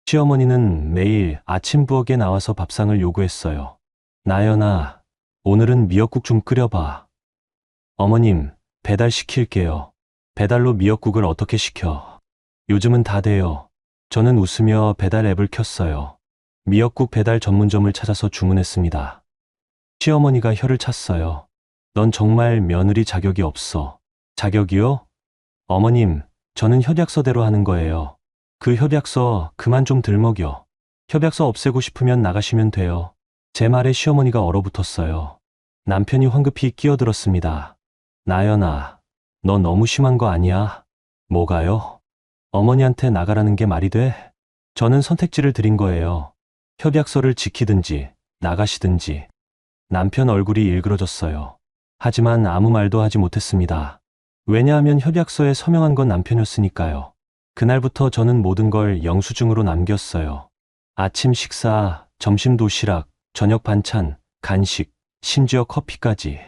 S2: 시어머니는 매일 아침 부엌에 나와서 밥상을 요구했어요. 나연아, 오늘은 미역국 좀 끓여봐. 어머님, 배달시킬게요. 배달로 미역국을 어떻게 시켜? 요즘은 다 돼요. 저는 웃으며 배달 앱을 켰어요. 미역국 배달 전문점을 찾아서 주문했습니다. 시어머니가 혀를 찼어요. 넌 정말 며느리 자격이 없어. 자격이요? 어머님, 저는 협약서대로 하는 거예요. 그 협약서 그만 좀 들먹여. 협약서 없애고 싶으면 나가시면 돼요. 제 말에 시어머니가 얼어붙었어요. 남편이 황급히 끼어들었습니다. 나연아, 너 너무 심한 거 아니야? 뭐가요? 어머니한테 나가라는 게 말이 돼? 저는 선택지를 드린 거예요. 협약서를 지키든지 나가시든지. 남편 얼굴이 일그러졌어요. 하지만 아무 말도 하지 못했습니다. 왜냐하면 협약서에 서명한 건 남편이었으니까요. 그날부터 저는 모든 걸 영수증으로 남겼어요. 아침 식사, 점심 도시락, 저녁 반찬, 간식, 심지어 커피까지.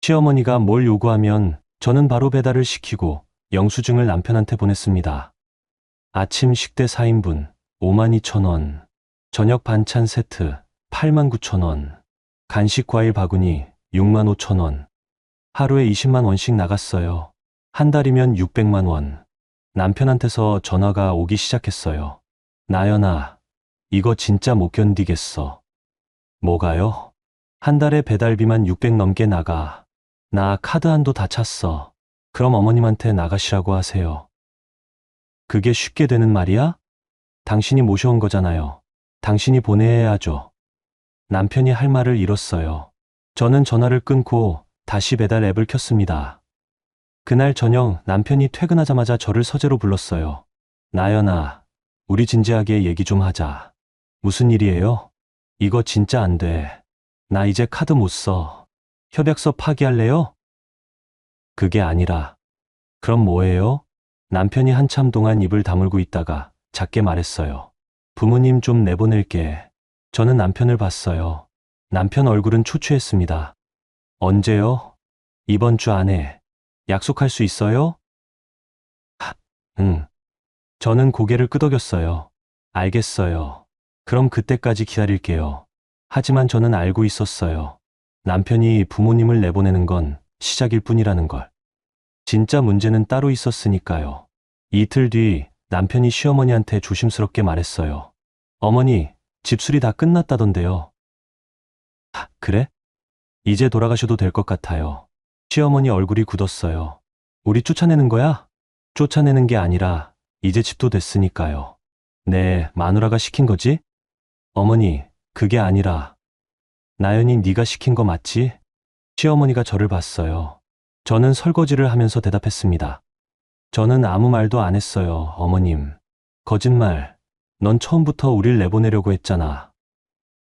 S2: 시어머니가 뭘 요구하면 저는 바로 배달을 시키고 영수증을 남편한테 보냈습니다. 아침 식대 4인분, 52,000원. 저녁 반찬 세트, 89,000원. 간식 과일 바구니, 65,000원. 하루에 20만 원씩 나갔어요. 한 달이면 600만 원. 남편한테서 전화가 오기 시작했어요. 나연아, 이거 진짜 못 견디겠어. 뭐가요? 한 달에 배달비만 600 넘게 나가. 나 카드 한도 다 찼어. 그럼 어머님한테 나가시라고 하세요. 그게 쉽게 되는 말이야? 당신이 모셔온 거잖아요. 당신이 보내야 하죠. 남편이 할 말을 잃었어요. 저는 전화를 끊고 다시 배달 앱을 켰습니다. 그날 저녁 남편이 퇴근하자마자 저를 서재로 불렀어요. 나연아, 우리 진지하게 얘기 좀 하자. 무슨 일이에요? 이거 진짜 안 돼. 나 이제 카드 못 써. 협약서 파기할래요? 그게 아니라. 그럼 뭐예요? 남편이 한참 동안 입을 다물고 있다가 작게 말했어요. 부모님 좀 내보낼게. 저는 남편을 봤어요. 남편 얼굴은 초췌했습니다. 언제요? 이번 주 안에. 약속할 수 있어요? 응. 저는 고개를 끄덕였어요. 알겠어요. 그럼 그때까지 기다릴게요. 하지만 저는 알고 있었어요. 남편이 부모님을 내보내는 건 시작일 뿐이라는 걸. 진짜 문제는 따로 있었으니까요. 이틀 뒤 남편이 시어머니한테 조심스럽게 말했어요. 어머니, 집수리 다 끝났다던데요. 그래? 이제 돌아가셔도 될 것 같아요. 시어머니 얼굴이 굳었어요. 우리 쫓아내는 거야? 쫓아내는 게 아니라 이제 집도 됐으니까요. 네, 마누라가 시킨 거지? 어머니, 그게 아니라 나연이 네가 시킨 거 맞지? 시어머니가 저를 봤어요. 저는 설거지를 하면서 대답했습니다. 저는 아무 말도 안 했어요, 어머님. 거짓말. 넌 처음부터 우릴 내보내려고 했잖아.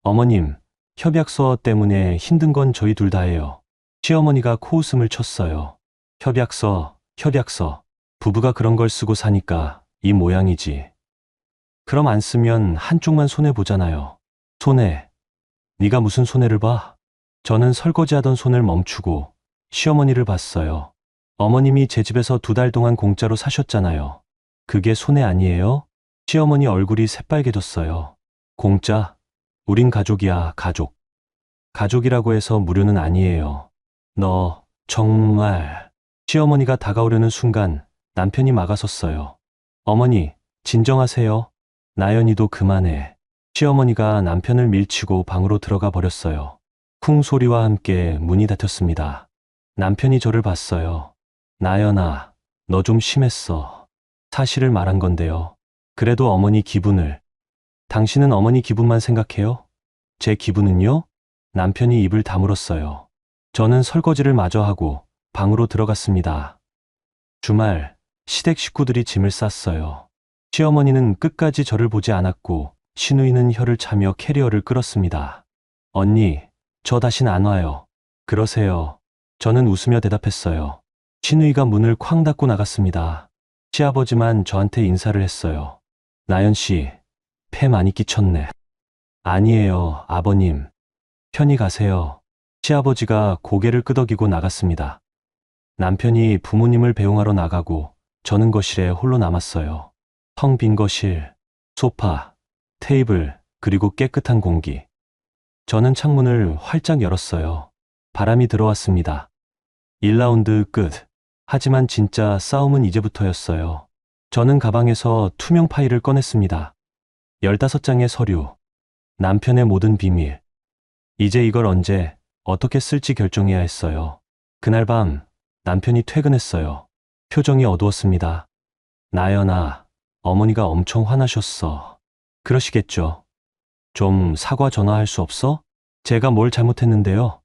S2: 어머님, 협약서 때문에 힘든 건 저희 둘 다예요. 시어머니가 코웃음을 쳤어요. 협약서. 부부가 그런 걸 쓰고 사니까 이 모양이지. 그럼 안 쓰면 한쪽만 손해보잖아요. 손해. 네가 무슨 손해를 봐? 저는 설거지하던 손을 멈추고 시어머니를 봤어요. 어머님이 제 집에서 2달 동안 공짜로 사셨잖아요. 그게 손해 아니에요? 시어머니 얼굴이 새빨개졌어요. 공짜? 우린 가족이야, 가족. 가족이라고 해서 무료는 아니에요. 너, 정말. 시어머니가 다가오려는 순간 남편이 막아섰어요. 어머니, 진정하세요. 나연이도 그만해. 시어머니가 남편을 밀치고 방으로 들어가 버렸어요. 쿵 소리와 함께 문이 닫혔습니다. 남편이 저를 봤어요. 나연아, 너 좀 심했어. 사실을 말한 건데요. 그래도 어머니 기분을. 당신은 어머니 기분만 생각해요? 제 기분은요? 남편이 입을 다물었어요. 저는 설거지를 마저 하고 방으로 들어갔습니다. 주말, 시댁 식구들이 짐을 쌌어요. 시어머니는 끝까지 저를 보지 않았고 시누이는 혀를 차며 캐리어를 끌었습니다. 언니, 저 다신 안 와요. 그러세요. 저는 웃으며 대답했어요. 시누이가 문을 쾅 닫고 나갔습니다. 시아버지만 저한테 인사를 했어요. 나연 씨, 폐 많이 끼쳤네. 아니에요, 아버님. 편히 가세요. 시아버지가 고개를 끄덕이고 나갔습니다. 남편이 부모님을 배웅하러 나가고 저는 거실에 홀로 남았어요. 텅 빈 거실, 소파, 테이블, 그리고 깨끗한 공기. 저는 창문을 활짝 열었어요. 바람이 들어왔습니다. 1라운드 끝. 하지만 진짜 싸움은 이제부터였어요. 저는 가방에서 투명 파일을 꺼냈습니다. 15장의 서류. 남편의 모든 비밀. 이제 이걸 언제, 어떻게 쓸지 결정해야 했어요. 그날 밤, 남편이 퇴근했어요. 표정이 어두웠습니다. 나연아, 어머니가 엄청 화나셨어. 그러시겠죠. 좀 사과 전화할 수 없어? 제가 뭘 잘못했는데요?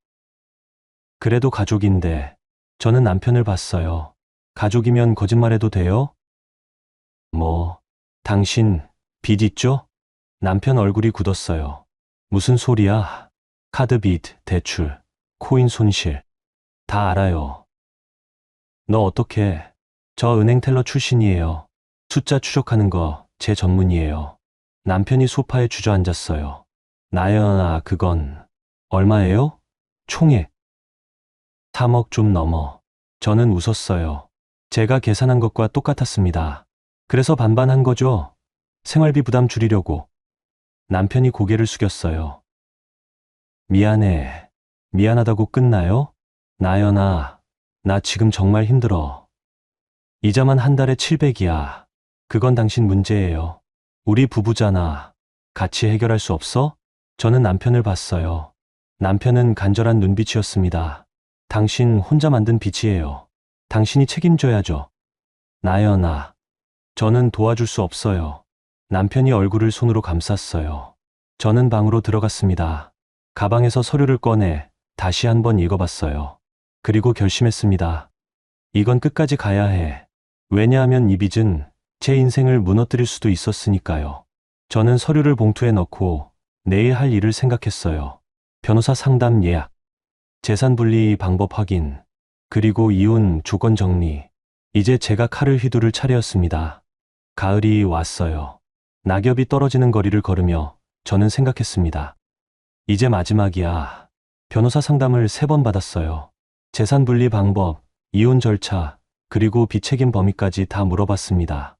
S2: 그래도 가족인데, 저는 남편을 봤어요. 가족이면 거짓말해도 돼요? 뭐, 당신, 빚 있죠? 남편 얼굴이 굳었어요. 무슨 소리야? 카드 빚, 대출, 코인 손실. 다 알아요. 너 어떻게? 저 은행 텔러 출신이에요. 숫자 추적하는 거 제 전문이에요. 남편이 소파에 주저앉았어요. 나연아, 그건 얼마예요? 총액. 3억 좀 넘어. 저는 웃었어요. 제가 계산한 것과 똑같았습니다. 그래서 반반한 거죠. 생활비 부담 줄이려고. 남편이 고개를 숙였어요. 미안해. 미안하다고 끝나요? 나연아, 나 지금 정말 힘들어. 이자만 한 달에 700이야. 그건 당신 문제예요. 우리 부부잖아. 같이 해결할 수 없어? 저는 남편을 봤어요. 남편은 간절한 눈빛이었습니다. 당신 혼자 만든 빚이에요. 당신이 책임져야죠. 나연아, 저는 도와줄 수 없어요. 남편이 얼굴을 손으로 감쌌어요. 저는 방으로 들어갔습니다. 가방에서 서류를 꺼내 다시 한번 읽어봤어요. 그리고 결심했습니다. 이건 끝까지 가야 해. 왜냐하면 이 빚은 제 인생을 무너뜨릴 수도 있었으니까요. 저는 서류를 봉투에 넣고 내일 할 일을 생각했어요. 변호사 상담 예약, 재산 분리 방법 확인, 그리고 이혼 조건 정리. 이제 제가 칼을 휘두를 차례였습니다. 가을이 왔어요. 낙엽이 떨어지는 거리를 걸으며 저는 생각했습니다. 이제 마지막이야. 변호사 상담을 3번 받았어요. 재산 분리 방법, 이혼 절차, 그리고 비책임 범위까지 다 물어봤습니다.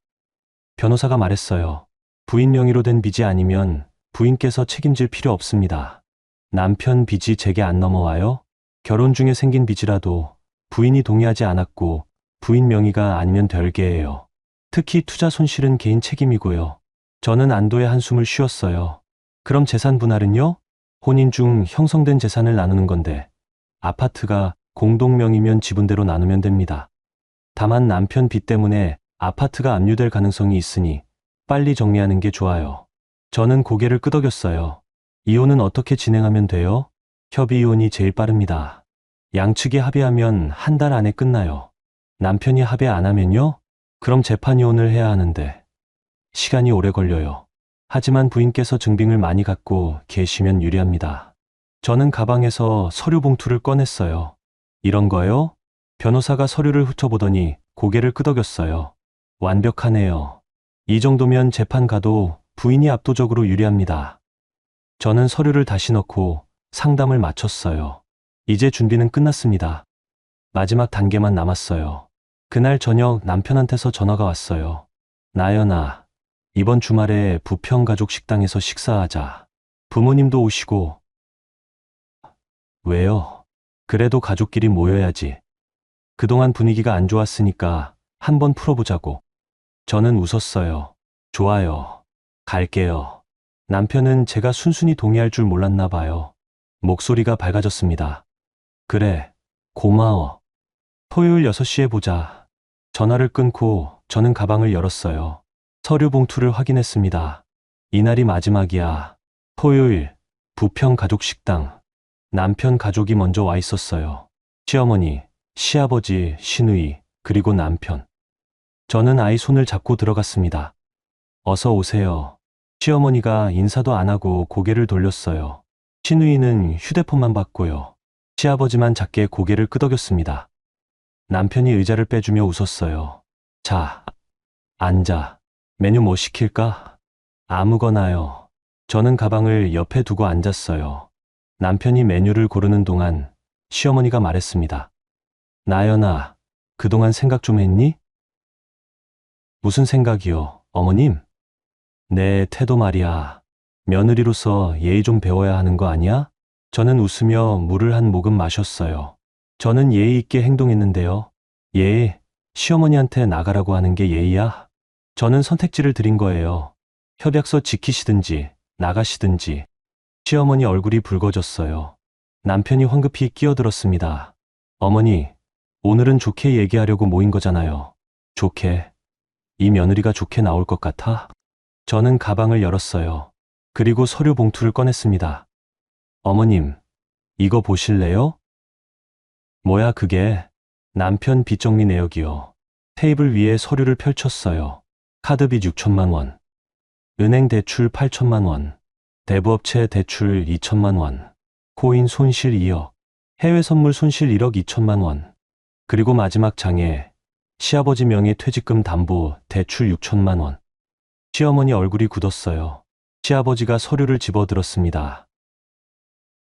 S2: 변호사가 말했어요. 부인 명의로 된 빚이 아니면 부인께서 책임질 필요 없습니다. 남편 빚이 제게 안 넘어와요? 결혼 중에 생긴 빚이라도 부인이 동의하지 않았고 부인 명의가 아니면 별개예요. 특히 투자 손실은 개인 책임이고요. 저는 안도의 한숨을 쉬었어요. 그럼 재산 분할은요? 혼인 중 형성된 재산을 나누는 건데 아파트가 공동명의면 지분대로 나누면 됩니다. 다만 남편 빚 때문에 아파트가 압류될 가능성이 있으니 빨리 정리하는 게 좋아요. 저는 고개를 끄덕였어요. 이혼은 어떻게 진행하면 돼요? 협의 이혼이 제일 빠릅니다. 양측이 합의하면 1달 안에 끝나요. 남편이 합의 안 하면요? 그럼 재판 이혼을 해야 하는데 시간이 오래 걸려요. 하지만 부인께서 증빙을 많이 갖고 계시면 유리합니다. 저는 가방에서 서류 봉투를 꺼냈어요. 이런 거요? 변호사가 서류를 훑어보더니 고개를 끄덕였어요. 완벽하네요. 이 정도면 재판 가도 부인이 압도적으로 유리합니다. 저는 서류를 다시 넣고 상담을 마쳤어요. 이제 준비는 끝났습니다. 마지막 단계만 남았어요. 그날 저녁 남편한테서 전화가 왔어요. 나연아, 이번 주말에 부평가족 식당에서 식사하자. 부모님도 오시고. 왜요? 그래도 가족끼리 모여야지. 그동안 분위기가 안 좋았으니까 한번 풀어보자고. 저는 웃었어요. 좋아요. 갈게요. 남편은 제가 순순히 동의할 줄 몰랐나 봐요. 목소리가 밝아졌습니다. 그래, 고마워. 토요일 6시에 보자. 전화를 끊고 저는 가방을 열었어요. 서류 봉투를 확인했습니다. 이날이 마지막이야. 토요일, 부평 가족 식당. 남편 가족이 먼저 와 있었어요. 시어머니, 시아버지, 시누이, 그리고 남편. 저는 아이 손을 잡고 들어갔습니다. 어서 오세요. 시어머니가 인사도 안 하고 고개를 돌렸어요. 시누이는 휴대폰만 봤고요. 시아버지만 작게 고개를 끄덕였습니다. 남편이 의자를 빼주며 웃었어요. 자, 앉아. 메뉴 뭐 시킬까? 아무거나요. 저는 가방을 옆에 두고 앉았어요. 남편이 메뉴를 고르는 동안 시어머니가 말했습니다. 나연아, 그동안 생각 좀 했니? 무슨 생각이요, 어머님? 내 태도 말이야. 며느리로서 예의 좀 배워야 하는 거 아니야? 저는 웃으며 물을 한 모금 마셨어요. 저는 예의 있게 행동했는데요. 예의, 시어머니한테 나가라고 하는 게 예의야? 저는 선택지를 드린 거예요. 협약서 지키시든지 나가시든지. 시어머니 얼굴이 붉어졌어요. 남편이 황급히 끼어들었습니다. 어머니, 오늘은 좋게 얘기하려고 모인 거잖아요. 좋게? 이 며느리가 좋게 나올 것 같아? 저는 가방을 열었어요. 그리고 서류 봉투를 꺼냈습니다. 어머님, 이거 보실래요? 뭐야 그게? 남편 빚 정리 내역이요. 테이블 위에 서류를 펼쳤어요. 카드빚 6천만 원. 은행 대출 8천만 원. 대부업체 대출 2천만 원. 코인 손실 2억. 해외 선물 손실 1억 2천만 원. 그리고 마지막 장에 시아버지 명의 퇴직금 담보 대출 6천만 원. 시어머니 얼굴이 굳었어요. 시아버지가 서류를 집어들었습니다.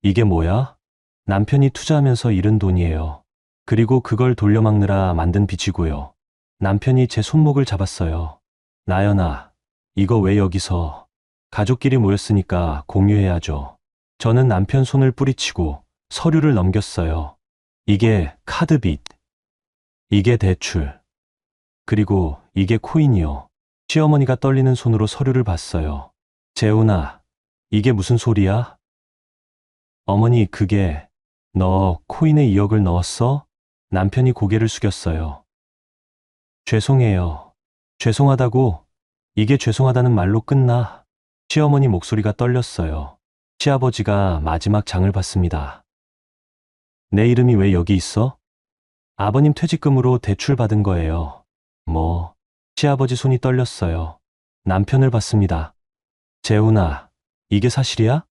S2: 이게 뭐야? 남편이 투자하면서 잃은 돈이에요. 그리고 그걸 돌려막느라 만든 빚이고요. 남편이 제 손목을 잡았어요. 나연아, 이거 왜 여기서? 가족끼리 모였으니까 공유해야죠. 저는 남편 손을 뿌리치고 서류를 넘겼어요. 이게 카드빚. 이게 대출. 그리고 이게 코인이요. 시어머니가 떨리는 손으로 서류를 봤어요. 재훈아, 이게 무슨 소리야? 어머니, 그게 너 코인에 2억을 넣었어? 남편이 고개를 숙였어요. 죄송해요. 죄송하다고? 이게 죄송하다는 말로 끝나? 시어머니 목소리가 떨렸어요. 시아버지가 마지막 장을 봤습니다. 내 이름이 왜 여기 있어? 아버님 퇴직금으로 대출 받은 거예요. 뭐? 시아버지 손이 떨렸어요. 남편을 봤습니다. 재훈아, 이게 사실이야?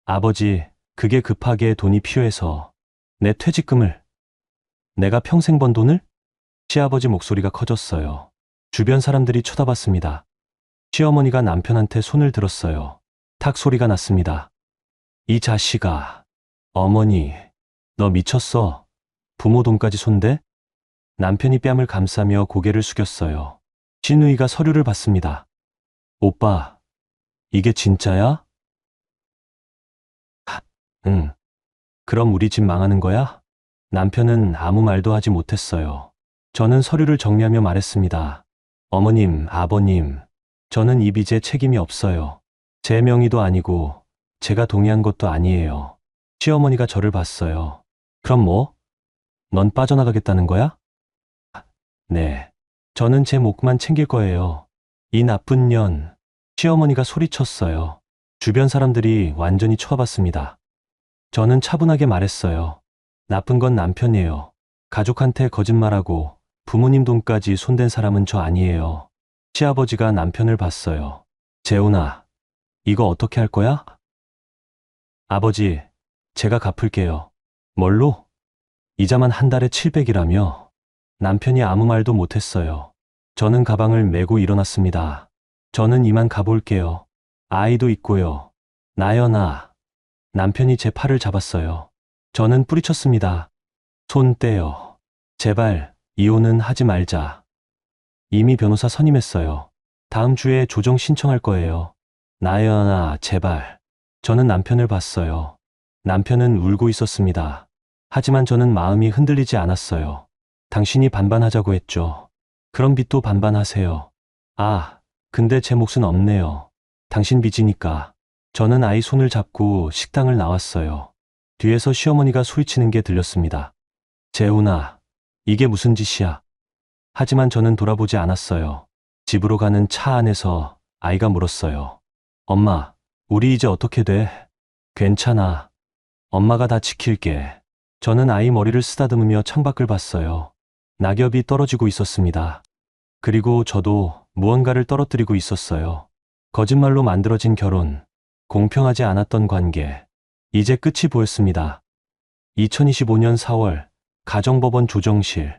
S2: 아버지, 그게 급하게 돈이 필요해서. 내 퇴직금을. 내가 평생 번 돈을? 시아버지 목소리가 커졌어요. 주변 사람들이 쳐다봤습니다. 시어머니가 남편한테 손을 들었어요. 탁 소리가 났습니다. 이 자식아. 어머니, 너 미쳤어? 부모 돈까지 손대? 남편이 뺨을 감싸며 고개를 숙였어요. 신우이가 서류를 봤습니다. 오빠, 이게 진짜야? 응. 그럼 우리 집 망하는 거야? 남편은 아무 말도 하지 못했어요. 저는 서류를 정리하며 말했습니다. 어머님, 아버님, 저는 이 빚에 책임이 없어요. 제 명의도 아니고 제가 동의한 것도 아니에요. 시어머니가 저를 봤어요. 그럼 뭐? 넌 빠져나가겠다는 거야? 네. 저는 제 몫만 챙길 거예요. 이 나쁜 년. 시어머니가 소리쳤어요. 주변 사람들이 완전히 쳐봤습니다. 저는 차분하게 말했어요. 나쁜 건 남편이에요. 가족한테 거짓말하고 부모님 돈까지 손댄 사람은 저 아니에요. 시아버지가 남편을 봤어요. 재훈아, 이거 어떻게 할 거야? 아버지, 제가 갚을게요. 뭘로? 이자만 한 달에 700이라며? 남편이 아무 말도 못했어요. 저는 가방을 메고 일어났습니다. 저는 이만 가볼게요. 아이도 있고요. 나연아. 남편이 제 팔을 잡았어요. 저는 뿌리쳤습니다. 손 떼요. 제발 이혼은 하지 말자. 이미 변호사 선임했어요. 다음 주에 조정 신청할 거예요. 나연아, 제발. 저는 남편을 봤어요. 남편은 울고 있었습니다. 하지만 저는 마음이 흔들리지 않았어요. 당신이 반반하자고 했죠. 그럼 빚도 반반하세요. 아, 근데 제 몫은 없네요. 당신 빚이니까. 저는 아이 손을 잡고 식당을 나왔어요. 뒤에서 시어머니가 소리치는 게 들렸습니다. 재훈아, 이게 무슨 짓이야? 하지만 저는 돌아보지 않았어요. 집으로 가는 차 안에서 아이가 물었어요. 엄마, 우리 이제 어떻게 돼? 괜찮아. 엄마가 다 지킬게. 저는 아이 머리를 쓰다듬으며 창밖을 봤어요. 낙엽이 떨어지고 있었습니다. 그리고 저도 무언가를 떨어뜨리고 있었어요. 거짓말로 만들어진 결혼, 공평하지 않았던 관계, 이제 끝이 보였습니다. 2025년 4월, 가정법원 조정실.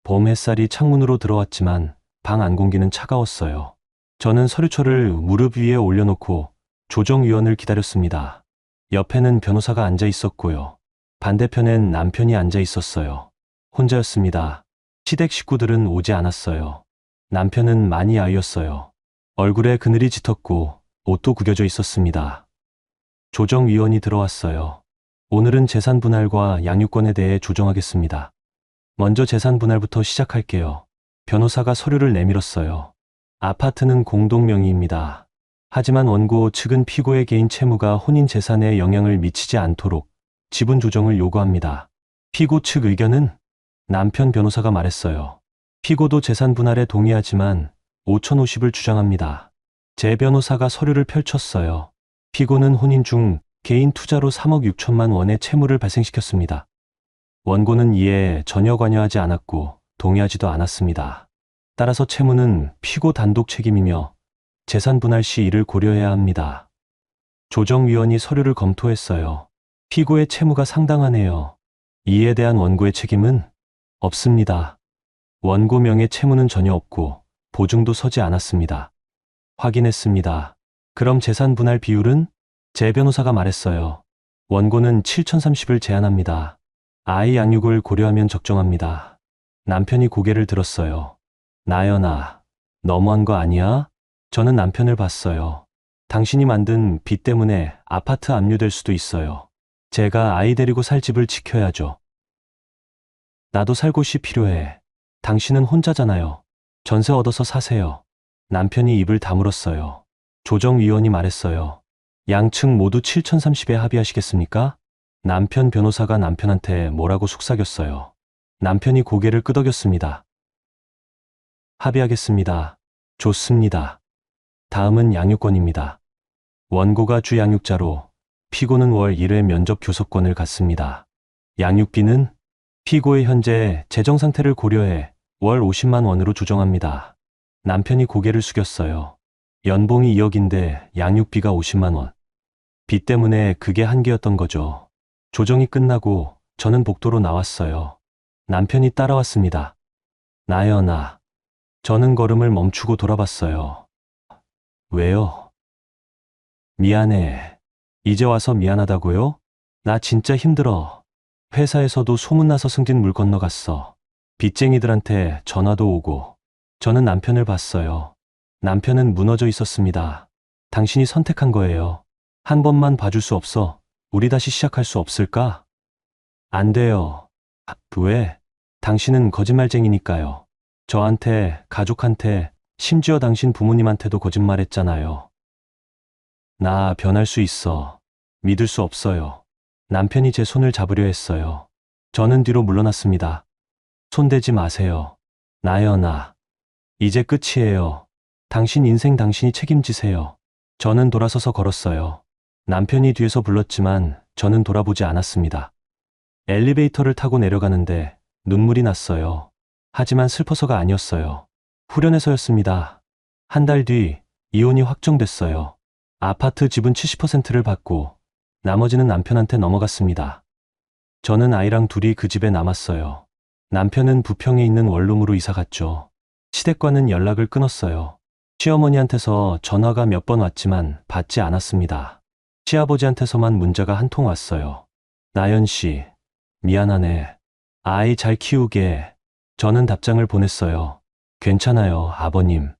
S2: 봄 햇살이 창문으로 들어왔지만 방 안 공기는 차가웠어요. 저는 서류초를 무릎 위에 올려놓고 조정위원을 기다렸습니다. 옆에는 변호사가 앉아 있었고요. 반대편엔 남편이 앉아 있었어요. 혼자였습니다. 시댁 식구들은 오지 않았어요. 남편은 많이 아이였어요. 얼굴에 그늘이 짙었고 옷도 구겨져 있었습니다. 조정위원이 들어왔어요. 오늘은 재산 분할과 양육권에 대해 조정하겠습니다. 먼저 재산 분할부터 시작할게요. 변호사가 서류를 내밀었어요. 아파트는 공동 명의입니다. 하지만 원고 측은 피고의 개인 채무가 혼인 재산에 영향을 미치지 않도록 지분 조정을 요구합니다. 피고 측 의견은? 남편 변호사가 말했어요. 피고도 재산 분할에 동의하지만 5,050을 주장합니다. 제 변호사가 서류를 펼쳤어요. 피고는 혼인 중 개인 투자로 3억 6천만 원의 채무를 발생시켰습니다. 원고는 이에 전혀 관여하지 않았고 동의하지도 않았습니다. 따라서 채무는 피고 단독 책임이며 재산 분할 시 이를 고려해야 합니다. 조정위원이 서류를 검토했어요. 피고의 채무가 상당하네요. 이에 대한 원고의 책임은 없습니다. 원고 명의 채무는 전혀 없고 보증도 서지 않았습니다. 확인했습니다. 그럼 재산 분할 비율은? 제 변호사가 말했어요. 원고는 7,030을 제한합니다. 아이 양육을 고려하면 적정합니다. 남편이 고개를 들었어요. 나연아, 너무한 거 아니야? 저는 남편을 봤어요. 당신이 만든 빚 때문에 아파트 압류될 수도 있어요. 제가 아이 데리고 살 집을 지켜야죠. 나도 살 곳이 필요해. 당신은 혼자잖아요. 전세 얻어서 사세요. 남편이 입을 다물었어요. 조정위원이 말했어요. 양측 모두 7,030에 합의하시겠습니까? 남편 변호사가 남편한테 뭐라고 속삭였어요. 남편이 고개를 끄덕였습니다. 합의하겠습니다. 좋습니다. 다음은 양육권입니다. 원고가 주 양육자로 피고는 월 1회 면접 교섭권을 갖습니다. 양육비는 피고의 현재 재정 상태를 고려해 월 50만 원으로 조정합니다. 남편이 고개를 숙였어요. 연봉이 2억인데 양육비가 50만 원. 빚 때문에 그게 한계였던 거죠. 조정이 끝나고 저는 복도로 나왔어요. 남편이 따라왔습니다. 나연아. 저는 걸음을 멈추고 돌아봤어요. 왜요? 미안해. 이제 와서 미안하다고요? 나 진짜 힘들어. 회사에서도 소문나서 승진 물 건너갔어. 빚쟁이들한테 전화도 오고. 저는 남편을 봤어요. 남편은 무너져 있었습니다. 당신이 선택한 거예요. 한 번만 봐줄 수 없어. 우리 다시 시작할 수 없을까? 안 돼요. 왜? 당신은 거짓말쟁이니까요. 저한테, 가족한테, 심지어 당신 부모님한테도 거짓말했잖아요. 나 변할 수 있어. 믿을 수 없어요. 남편이 제 손을 잡으려 했어요. 저는 뒤로 물러났습니다. 손대지 마세요. 나요, 나. 이제 끝이에요. 당신 인생 당신이 책임지세요. 저는 돌아서서 걸었어요. 남편이 뒤에서 불렀지만 저는 돌아보지 않았습니다. 엘리베이터를 타고 내려가는데 눈물이 났어요. 하지만 슬퍼서가 아니었어요. 후련해서였습니다. 한 달 뒤 이혼이 확정됐어요. 아파트 지분 70%를 받고 나머지는 남편한테 넘어갔습니다. 저는 아이랑 둘이 그 집에 남았어요. 남편은 부평에 있는 원룸으로 이사 갔죠. 시댁과는 연락을 끊었어요. 시어머니한테서 전화가 몇 번 왔지만 받지 않았습니다. 시아버지한테서만 문자가 한 통 왔어요. 나연 씨, 미안하네. 아이 잘 키우게. 저는 답장을 보냈어요. 괜찮아요, 아버님.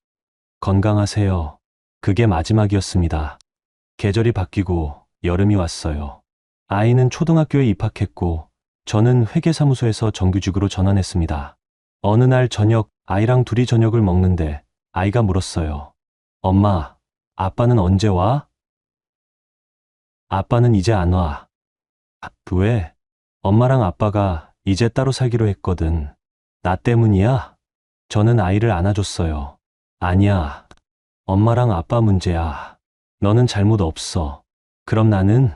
S2: 건강하세요. 그게 마지막이었습니다. 계절이 바뀌고 여름이 왔어요. 아이는 초등학교에 입학했고 저는 회계사무소에서 정규직으로 전환했습니다. 어느 날 저녁 아이랑 둘이 저녁을 먹는데 아이가 물었어요. 엄마, 아빠는 언제 와? 아빠는 이제 안 와. 왜? 엄마랑 아빠가 이제 따로 살기로 했거든. 나 때문이야? 저는 아이를 안아줬어요. 아니야. 엄마랑 아빠 문제야. 너는 잘못 없어. 그럼 나는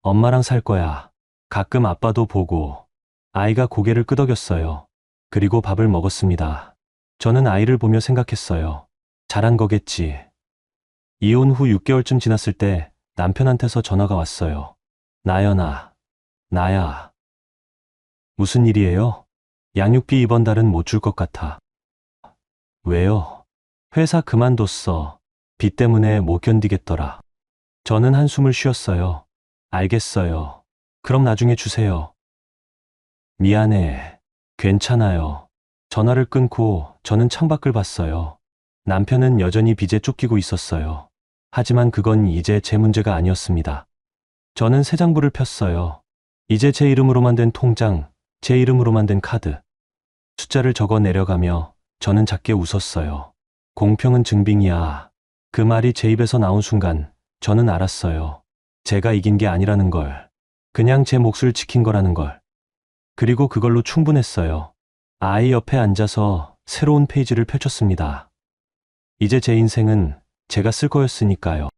S2: 엄마랑 살 거야. 가끔 아빠도 보고. 아이가 고개를 끄덕였어요. 그리고 밥을 먹었습니다. 저는 아이를 보며 생각했어요. 잘한 거겠지. 이혼 후 6개월쯤 지났을 때 남편한테서 전화가 왔어요. 나연아, 나야. 무슨 일이에요? 양육비 이번 달은 못 줄 것 같아. 왜요? 회사 그만뒀어. 빚 때문에 못 견디겠더라. 저는 한숨을 쉬었어요. 알겠어요. 그럼 나중에 주세요. 미안해. 괜찮아요. 전화를 끊고 저는 창밖을 봤어요. 남편은 여전히 빚에 쫓기고 있었어요. 하지만 그건 이제 제 문제가 아니었습니다. 저는 새 장부를 폈어요. 이제 제 이름으로만 된 통장, 제 이름으로만 된 카드. 숫자를 적어 내려가며 저는 작게 웃었어요. 공평은 증빙이야. 그 말이 제 입에서 나온 순간 저는 알았어요. 제가 이긴 게 아니라는 걸. 그냥 제 몫을 지킨 거라는 걸. 그리고 그걸로 충분했어요. 아이 옆에 앉아서 새로운 페이지를 펼쳤습니다. 이제 제 인생은 제가 쓸 거였으니까요.